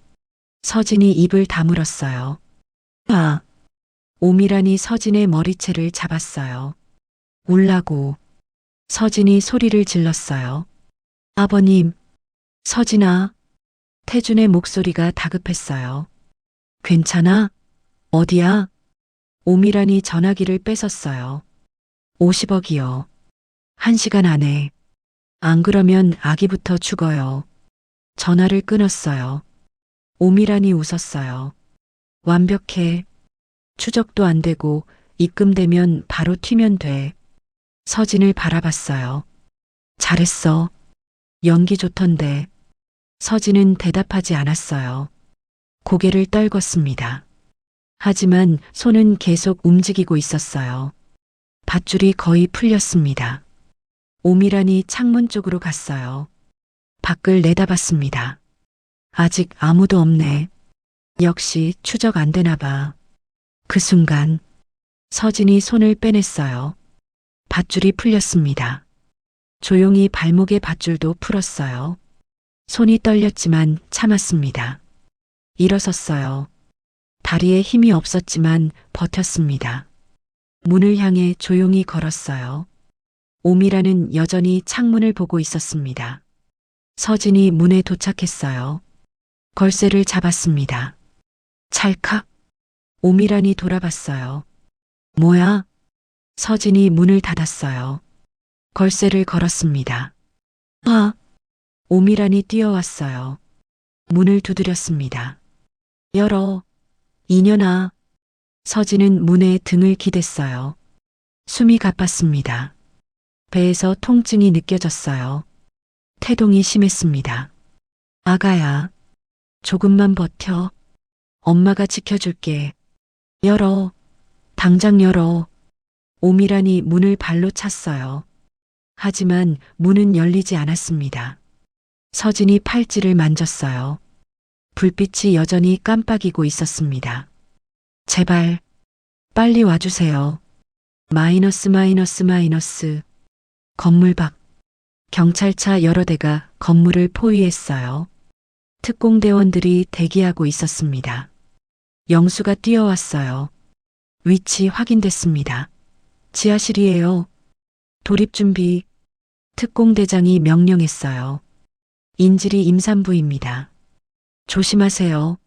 서진이 입을 다물었어요. 아. 오미란이 서진의 머리채를 잡았어요. 울라고. 서진이 소리를 질렀어요. 아버님. 서진아. 태준의 목소리가 다급했어요. 괜찮아? 어디야? 오미란이 전화기를 뺏었어요. 50억이요. 1시간 안에. 안 그러면 아기부터 죽어요. 전화를 끊었어요. 오미란이 웃었어요. 완벽해. 추적도 안 되고 입금되면 바로 튀면 돼. 서진을 바라봤어요. 잘했어. 연기 좋던데. 서진은 대답하지 않았어요. 고개를 떨궜습니다. 하지만 손은 계속 움직이고 있었어요. 밧줄이 거의 풀렸습니다. 오미란이 창문 쪽으로 갔어요. 밖을 내다봤습니다. 아직 아무도 없네. 역시 추적 안 되나 봐. 그 순간 서진이 손을 빼냈어요. 밧줄이 풀렸습니다. 조용히 발목의 밧줄도 풀었어요. 손이 떨렸지만 참았습니다. 일어섰어요. 다리에 힘이 없었지만 버텼습니다. 문을 향해 조용히 걸었어요. 오미라는 여전히 창문을 보고 있었습니다. 서진이 문에 도착했어요. 걸쇠를 잡았습니다. 찰칵. 오미란이 돌아봤어요. 뭐야? 서진이 문을 닫았어요. 걸쇠를 걸었습니다. 아! 오미란이 뛰어왔어요. 문을 두드렸습니다. 열어. 이년아. 서진은 문에 등을 기댔어요. 숨이 가빴습니다. 배에서 통증이 느껴졌어요. 태동이 심했습니다. 아가야. 조금만 버텨. 엄마가 지켜줄게. 열어. 당장 열어. 오미란이 문을 발로 찼어요. 하지만 문은 열리지 않았습니다. 서진이 팔찌를 만졌어요. 불빛이 여전히 깜빡이고 있었습니다. 제발, 빨리 와주세요. 마이너스 마이너스 마이너스. 건물 밖. 경찰차 여러 대가 건물을 포위했어요. 특공대원들이 대기하고 있었습니다. 영수가 뛰어왔어요. 위치 확인됐습니다. 지하실이에요. 돌입 준비. 특공대장이 명령했어요. 인질이 임산부입니다. 조심하세요.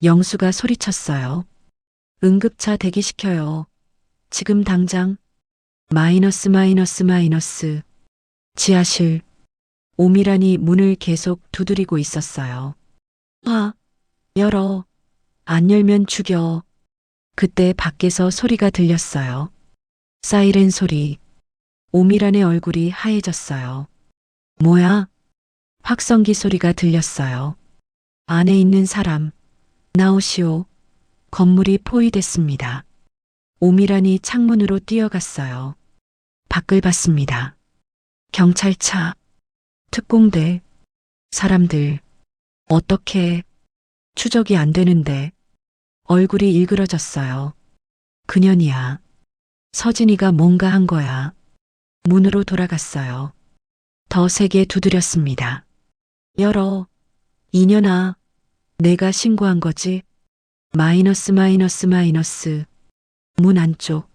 영수가 소리쳤어요. 응급차 대기시켜요. 지금 당장. 마이너스 마이너스 마이너스. 지하실. 오미란이 문을 계속 두드리고 있었어요. 열어. 안 열면 죽여. 그때 밖에서 소리가 들렸어요. 사이렌 소리. 오미란의 얼굴이 하얘졌어요. 뭐야? 확성기 소리가 들렸어요. 안에 있는 사람. 나오시오. 건물이 포위됐습니다. 오미란이 창문으로 뛰어갔어요. 밖을 봤습니다. 경찰차, 특공대, 사람들. 어떻게 추적이 안 되는데. 얼굴이 일그러졌어요. 그년이야. 서진이가 뭔가 한 거야. 문으로 돌아갔어요. 더 세게 두드렸습니다. 열어. 이년아. 내가 신고한 거지? 마이너스 마이너스 마이너스. 문 안쪽.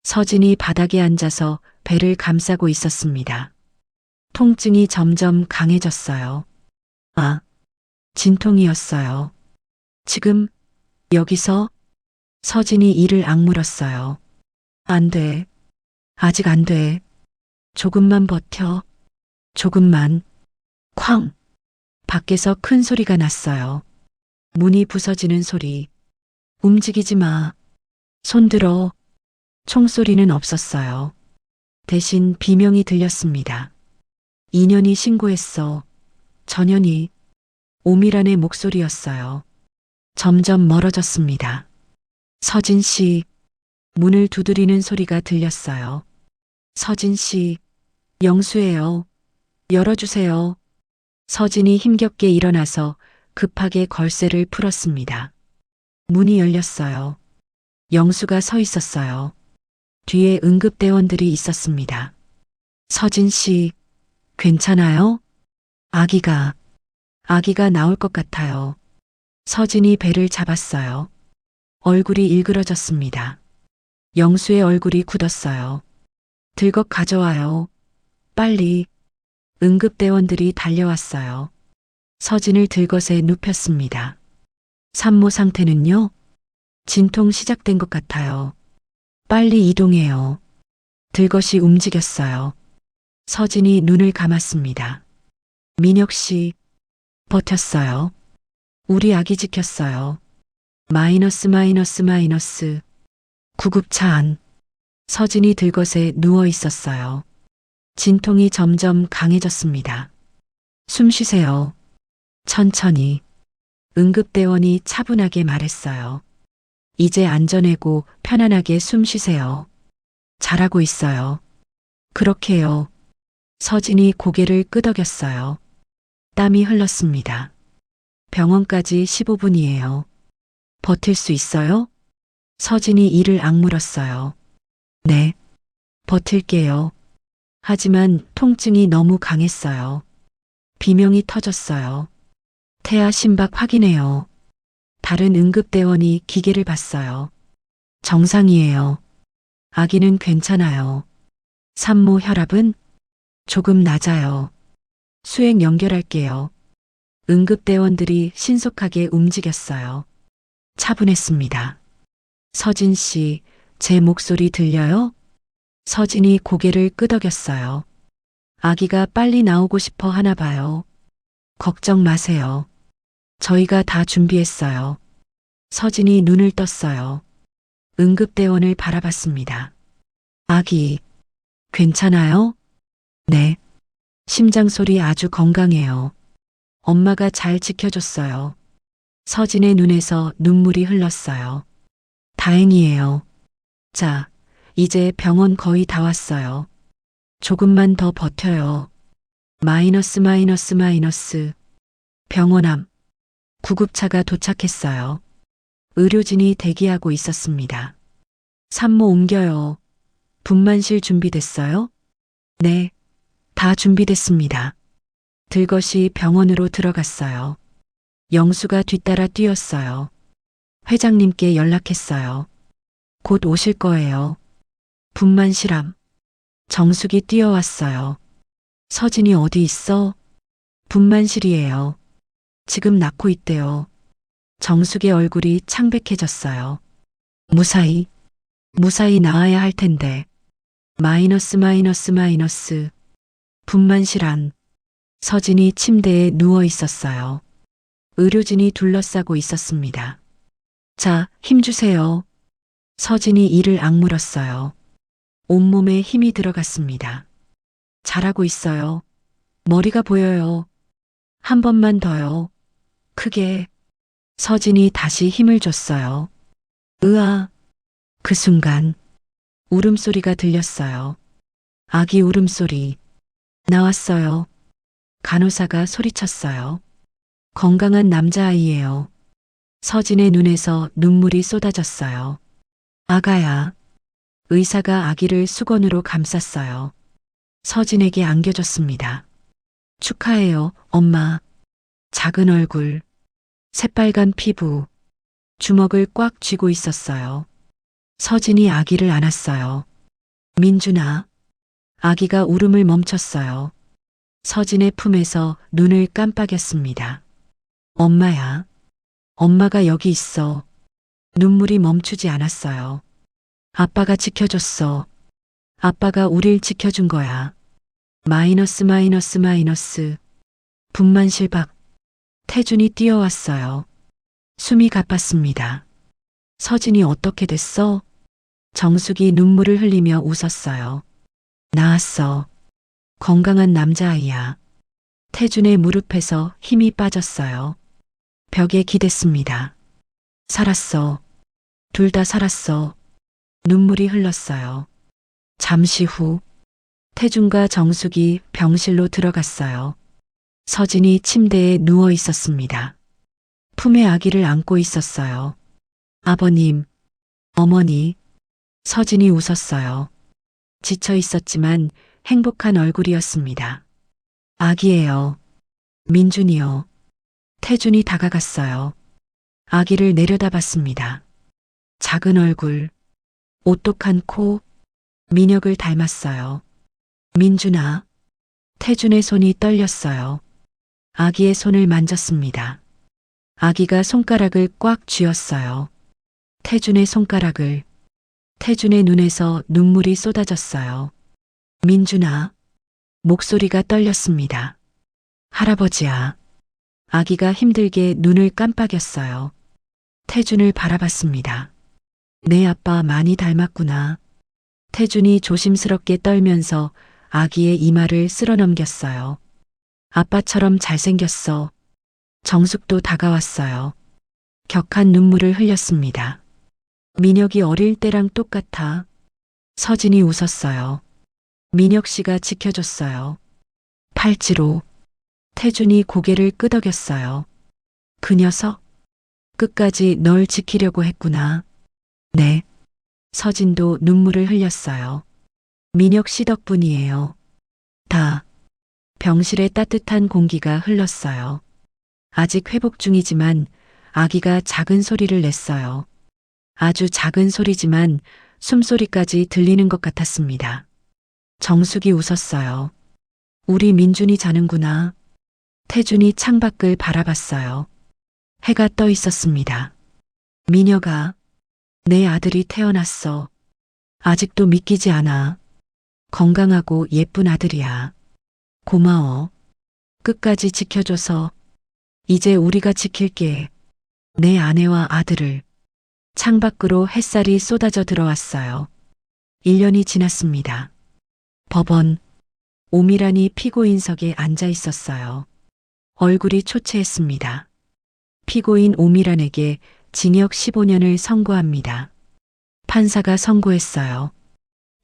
서진이 바닥에 앉아서 배를 감싸고 있었습니다. 통증이 점점 강해졌어요. 진통이었어요. 지금 여기서? 서진이 이를 악물었어요. 안 돼. 아직 안 돼. 조금만 버텨. 조금만. 쾅! 밖에서 큰 소리가 났어요. 문이 부서지는 소리. 움직이지 마. 손 들어. 총소리는 없었어요. 대신 비명이 들렸습니다. 인연이 신고했어. 전현이. 오미란의 목소리였어요. 점점 멀어졌습니다. 서진 씨. 문을 두드리는 소리가 들렸어요. 서진 씨. 영수예요. 열어주세요. 서진이 힘겹게 일어나서 급하게 걸쇠를 풀었습니다. 문이 열렸어요. 영수가 서 있었어요. 뒤에 응급대원들이 있었습니다. 서진 씨, 괜찮아요? 아기가 나올 것 같아요. 서진이 배를 잡았어요. 얼굴이 일그러졌습니다. 영수의 얼굴이 굳었어요. 들것 가져와요. 빨리. 응급대원들이 달려왔어요. 서진을 들것에 눕혔습니다. 산모 상태는요? 진통 시작된 것 같아요. 빨리 이동해요. 들것이 움직였어요. 서진이 눈을 감았습니다. 민혁 씨, 버텼어요. 우리 아기 지켰어요. 마이너스 마이너스 마이너스. 구급차 안. 서진이 들것에 누워 있었어요. 진통이 점점 강해졌습니다. 숨 쉬세요. 천천히. 응급대원이 차분하게 말했어요. 이제 안전하고 편안하게 숨 쉬세요. 잘하고 있어요. 그렇게요. 서진이 고개를 끄덕였어요. 땀이 흘렀습니다. 병원까지 15분이에요. 버틸 수 있어요? 서진이 이를 악물었어요. 네, 버틸게요. 하지만 통증이 너무 강했어요. 비명이 터졌어요. 태아 심박 확인해요. 다른 응급대원이 기계를 봤어요. 정상이에요. 아기는 괜찮아요. 산모 혈압은 조금 낮아요. 수액 연결할게요. 응급대원들이 신속하게 움직였어요. 차분했습니다. 서진 씨, 제 목소리 들려요? 서진이 고개를 끄덕였어요. 아기가 빨리 나오고 싶어 하나 봐요. 걱정 마세요. 저희가 다 준비했어요. 서진이 눈을 떴어요. 응급대원을 바라봤습니다. 아기, 괜찮아요? 네. 심장 소리 아주 건강해요. 엄마가 잘 지켜줬어요. 서진의 눈에서 눈물이 흘렀어요. 다행이에요. 자, 이제 병원 거의 다 왔어요. 조금만 더 버텨요. 마이너스. 병원 앞. 구급차가 도착했어요. 의료진이 대기하고 있었습니다. 산모 옮겨요. 분만실 준비됐어요? 네, 다 준비됐습니다. 들것이 병원으로 들어갔어요. 영수가 뒤따라 뛰었어요. 회장님께 연락했어요. 곧 오실 거예요. 분만실 암. 정숙이 뛰어왔어요. 서진이 어디 있어? 분만실이에요. 지금 낳고 있대요. 정숙의 얼굴이 창백해졌어요. 무사히 나아야 할 텐데. 마이너스. 분만실 안. 서진이 침대에 누워 있었어요. 의료진이 둘러싸고 있었습니다. 자, 힘주세요. 서진이 이를 악물었어요. 온몸에 힘이 들어갔습니다. 잘하고 있어요. 머리가 보여요. 한 번만 더요. 크게. 서진이 다시 힘을 줬어요. 으아. 그 순간 울음소리가 들렸어요. 아기 울음소리. 나왔어요. 간호사가 소리쳤어요. 건강한 남자아이예요. 서진의 눈에서 눈물이 쏟아졌어요. 아가야. 의사가 아기를 수건으로 감쌌어요. 서진에게 안겨줬습니다. 축하해요, 엄마. 작은 얼굴, 새빨간 피부, 주먹을 꽉 쥐고 있었어요. 서진이 아기를 안았어요. 민준아. 아기가 울음을 멈췄어요. 서진의 품에서 눈을 깜빡였습니다. 엄마야. 엄마가 여기 있어. 눈물이 멈추지 않았어요. 아빠가 지켜줬어. 아빠가 우릴 지켜준 거야. 마이너스. 분만실 밖. 태준이 뛰어왔어요. 숨이 가팠습니다. 서진이 어떻게 됐어? 정숙이 눈물을 흘리며 웃었어요. 나았어. 건강한 남자아이야. 태준의 무릎에서 힘이 빠졌어요. 벽에 기댔습니다. 살았어. 둘 다 살았어. 눈물이 흘렀어요. 잠시 후 태준과 정숙이 병실로 들어갔어요. 서진이 침대에 누워 있었습니다. 품에 아기를 안고 있었어요. 아버님, 어머니. 서진이 웃었어요. 지쳐 있었지만 행복한 얼굴이었습니다. 아기예요. 민준이요. 태준이 다가갔어요. 아기를 내려다봤습니다. 작은 얼굴, 오똑한 코, 민혁을 닮았어요. 민준아. 태준의 손이 떨렸어요. 아기의 손을 만졌습니다. 아기가 손가락을 꽉 쥐었어요. 태준의 손가락을. 태준의 눈에서 눈물이 쏟아졌어요. 민준아. 목소리가 떨렸습니다. 할아버지야. 아기가 힘들게 눈을 깜빡였어요. 태준을 바라봤습니다. 내 아빠 많이 닮았구나. 태준이 조심스럽게 떨면서 아기의 이마를 쓸어넘겼어요. 아빠처럼 잘생겼어. 정숙도 다가왔어요. 격한 눈물을 흘렸습니다. 민혁이 어릴 때랑 똑같아. 서진이 웃었어요. 민혁 씨가 지켜줬어요. 팔찌로. 태준이 고개를 끄덕였어요. 그 녀석? 끝까지 널 지키려고 했구나. 네. 서진도 눈물을 흘렸어요. 민혁 씨 덕분이에요. 다. 병실에 따뜻한 공기가 흘렀어요. 아직 회복 중이지만 아기가 작은 소리를 냈어요. 아주 작은 소리지만 숨소리까지 들리는 것 같았습니다. 정숙이 웃었어요. 우리 민준이 자는구나. 태준이 창밖을 바라봤어요. 해가 떠 있었습니다. 민혁아, 내 아들이 태어났어. 아직도 믿기지 않아. 건강하고 예쁜 아들이야. 고마워. 끝까지 지켜줘서. 이제 우리가 지킬게. 내 아내와 아들을. 창밖으로 햇살이 쏟아져 들어왔어요. 1년이 지났습니다. 법원. 오미란이 피고인석에 앉아 있었어요. 얼굴이 초췌했습니다. 피고인 오미란에게 징역 15년을 선고합니다. 판사가 선고했어요.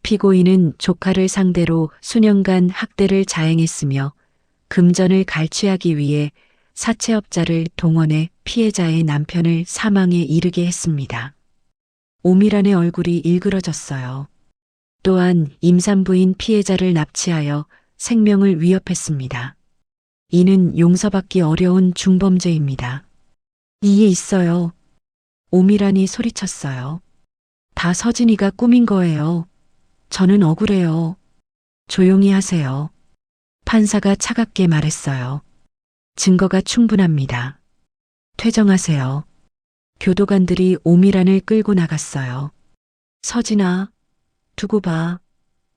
피고인은 조카를 상대로 수년간 학대를 자행했으며 금전을 갈취하기 위해 사채업자를 동원해 피해자의 남편을 사망에 이르게 했습니다. 오미란의 얼굴이 일그러졌어요. 또한 임산부인 피해자를 납치하여 생명을 위협했습니다. 이는 용서받기 어려운 중범죄입니다. 이해 있어요. 오미란이 소리쳤어요. 다 서진이가 꾸민 거예요. 저는 억울해요. 조용히 하세요. 판사가 차갑게 말했어요. 증거가 충분합니다. 퇴정하세요. 교도관들이 오미란을 끌고 나갔어요. 서진아, 두고 봐.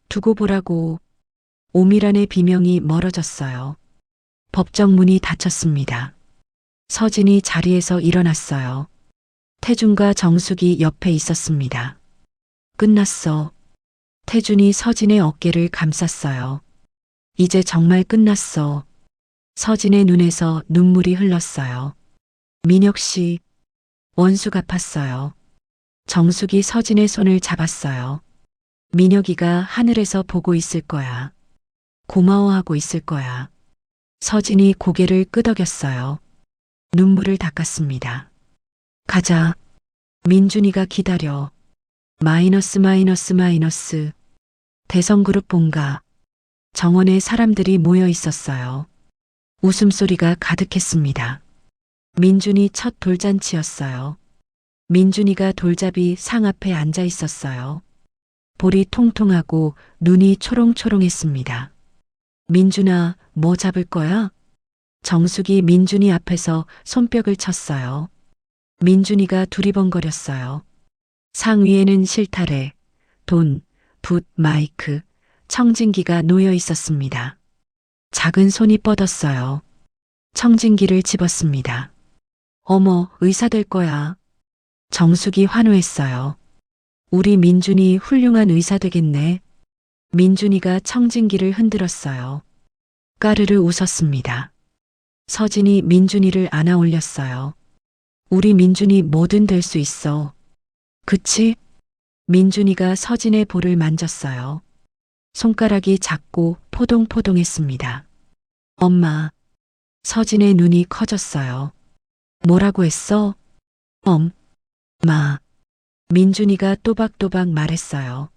두고 보라고. 오미란의 비명이 멀어졌어요. 법정 문이 닫혔습니다. 서진이 자리에서 일어났어요. 태준과 정숙이 옆에 있었습니다. 끝났어. 태준이 서진의 어깨를 감쌌어요. 이제 정말 끝났어. 서진의 눈에서 눈물이 흘렀어요. 민혁 씨, 원수 갚았어요. 정숙이 서진의 손을 잡았어요. 민혁이가 하늘에서 보고 있을 거야. 고마워하고 있을 거야. 서진이 고개를 끄덕였어요. 눈물을 닦았습니다. 가자. 민준이가 기다려. 마이너스. 대성그룹 본가. 정원에 사람들이 모여 있었어요. 웃음소리가 가득했습니다. 민준이 첫 돌잔치였어요. 민준이가 돌잡이 상 앞에 앉아 있었어요. 볼이 통통하고 눈이 초롱초롱했습니다. 민준아, 뭐 잡을 거야? 정숙이 민준이 앞에서 손뼉을 쳤어요. 민준이가 두리번거렸어요. 상 위에는 실타래, 돈, 붓, 마이크, 청진기가 놓여 있었습니다. 작은 손이 뻗었어요. 청진기를 집었습니다. 어머, 의사 될 거야. 정숙이 환호했어요. 우리 민준이 훌륭한 의사 되겠네. 민준이가 청진기를 흔들었어요. 까르르 웃었습니다. 서진이 민준이를 안아 올렸어요. 우리 민준이 뭐든 될 수 있어. 그치? 민준이가 서진의 볼을 만졌어요. 손가락이 작고 포동포동했습니다. 엄마. 서진의 눈이 커졌어요. 뭐라고 했어? 마. 민준이가 또박또박 말했어요.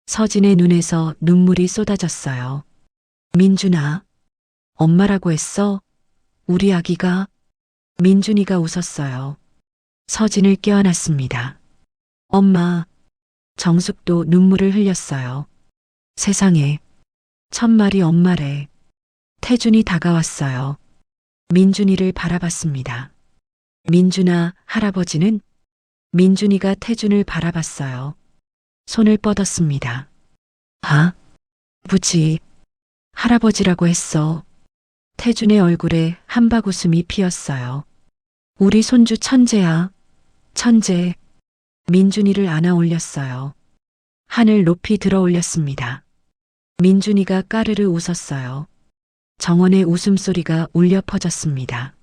서진의 눈에서 눈물이 쏟아졌어요. 민준아. 엄마라고 했어? 우리 아기가? 민준이가 웃었어요. 서진을 껴안았습니다. 엄마. 정숙도 눈물을 흘렸어요. 세상에. 첫말이 엄마래. 태준이 다가왔어요. 민준이를 바라봤습니다. 민준아, 할아버지는? 민준이가 태준을 바라봤어요. 손을 뻗었습니다. 아, 부지. 할아버지라고 했어. 태준의 얼굴에 한박웃음이 피었어요. 우리 손주 천재야. 천재. 민준이를 안아 올렸어요. 하늘 높이 들어 올렸습니다. 민준이가 까르르 웃었어요. 정원의 웃음소리가 울려 퍼졌습니다.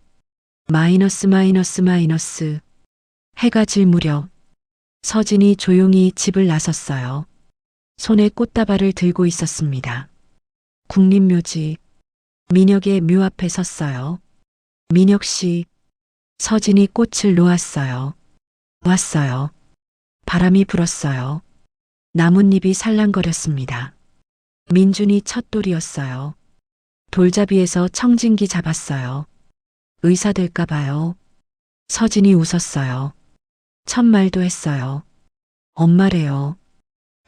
마이너스. 해가 질 무렵 서진이 조용히 집을 나섰어요. 손에 꽃다발을 들고 있었습니다. 국립묘지. 민혁의 묘 앞에 섰어요. 민혁 씨. 서진이 꽃을 놓았어요. 왔어요. 바람이 불었어요. 나뭇잎이 살랑거렸습니다. 민준이 첫 돌이었어요. 돌잡이에서 청진기 잡았어요. 의사 될까 봐요. 서진이 웃었어요. 첫말도 했어요. 엄마래요.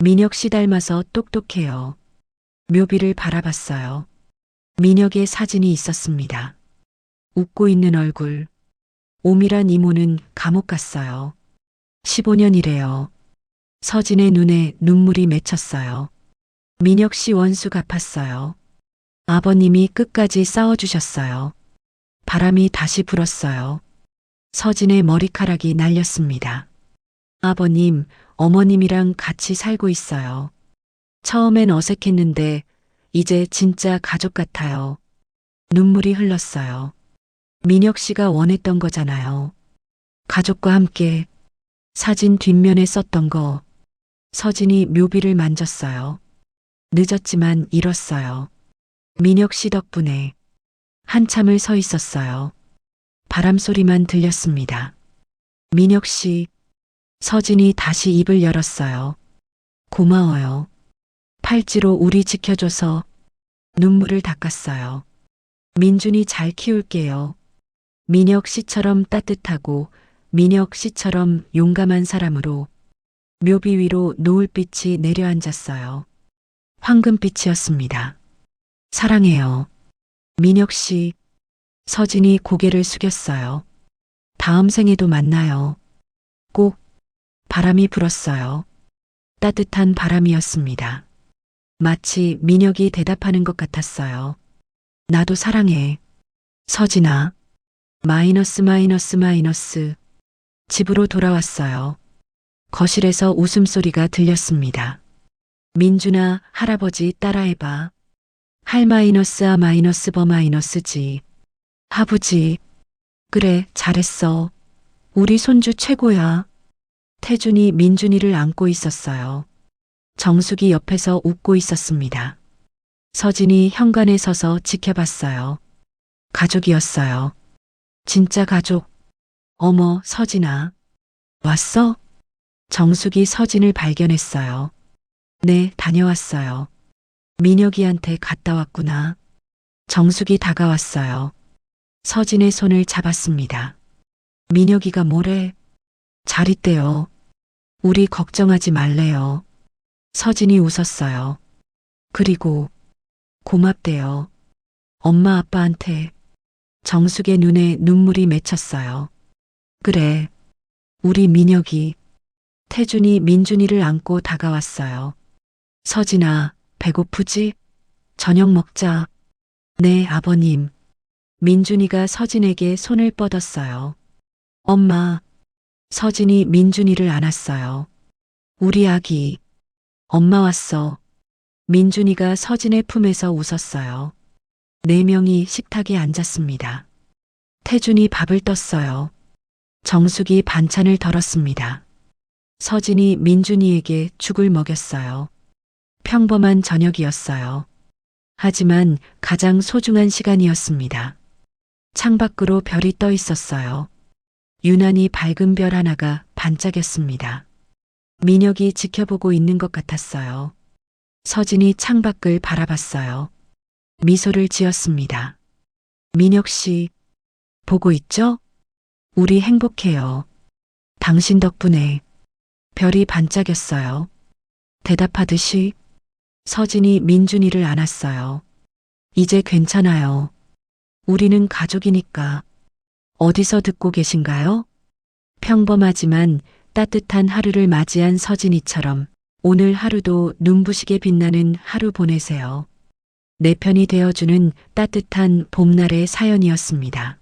민혁 씨 닮아서 똑똑해요. 묘비를 바라봤어요. 민혁의 사진이 있었습니다. 웃고 있는 얼굴. 오미란 이모는 감옥 갔어요. 15년이래요. 서진의 눈에 눈물이 맺혔어요. 민혁 씨 원수 갚았어요. 아버님이 끝까지 싸워주셨어요. 바람이 다시 불었어요. 서진의 머리카락이 날렸습니다. 아버님, 어머님이랑 같이 살고 있어요. 처음엔 어색했는데 이제 진짜 가족 같아요. 눈물이 흘렀어요. 민혁 씨가 원했던 거잖아요. 가족과 함께 사진 뒷면에 썼던 거. 서진이 묘비를 만졌어요. 늦었지만 잃었어요. 민혁 씨 덕분에 한참을 서 있었어요. 바람 소리만 들렸습니다. 민혁 씨, 서진이 다시 입을 열었어요. 고마워요. 팔찌로 우리 지켜줘서. 눈물을 닦았어요. 민준이 잘 키울게요. 민혁 씨처럼 따뜻하고 민혁 씨처럼 용감한 사람으로. 묘비 위로 노을빛이 내려앉았어요. 황금빛이었습니다. 사랑해요. 민혁 씨. 서진이 고개를 숙였어요. 다음 생에도 만나요. 꼭. 바람이 불었어요. 따뜻한 바람이었습니다. 마치 민혁이 대답하는 것 같았어요. 나도 사랑해. 서진아. 마이너스 마이너스 마이너스. 집으로 돌아왔어요. 거실에서 웃음소리가 들렸습니다. 민준아, 할아버지 따라해봐. 할 마이너스 아 마이너스 버 마이너스 지. 아버지. 그래, 잘했어. 우리 손주 최고야. 태준이 민준이를 안고 있었어요. 정숙이 옆에서 웃고 있었습니다. 서진이 현관에 서서 지켜봤어요. 가족이었어요. 진짜 가족. 어머, 서진아. 왔어? 정숙이 서진을 발견했어요. 네, 다녀왔어요. 민혁이한테 갔다 왔구나. 정숙이 다가왔어요. 서진의 손을 잡았습니다. 민혁이가 뭐래? 잘 있대요. 우리 걱정하지 말래요. 서진이 웃었어요. 그리고 고맙대요. 엄마 아빠한테. 정숙의 눈에 눈물이 맺혔어요. 그래. 우리 민혁이. 태준이 민준이를 안고 다가왔어요. 서진아, 배고프지? 저녁 먹자. 네, 아버님. 민준이가 서진에게 손을 뻗었어요. 엄마. 서진이 민준이를 안았어요. 우리 아기. 엄마 왔어. 민준이가 서진의 품에서 웃었어요. 네 명이 식탁에 앉았습니다. 태준이 밥을 떴어요. 정숙이 반찬을 덜었습니다. 서진이 민준이에게 죽을 먹였어요. 평범한 저녁이었어요. 하지만 가장 소중한 시간이었습니다. 창밖으로 별이 떠 있었어요. 유난히 밝은 별 하나가 반짝였습니다. 민혁이 지켜보고 있는 것 같았어요. 서진이 창밖을 바라봤어요. 미소를 지었습니다. 민혁 씨, 보고 있죠? 우리 행복해요. 당신 덕분에. 별이 반짝였어요. 대답하듯이 서진이 민준이를 안았어요. 이제 괜찮아요. 우리는 가족이니까. 어디서 듣고 계신가요? 평범하지만 따뜻한 하루를 맞이한 서진이처럼 오늘 하루도 눈부시게 빛나는 하루 보내세요. 내 편이 되어주는 따뜻한 봄날의 사연이었습니다.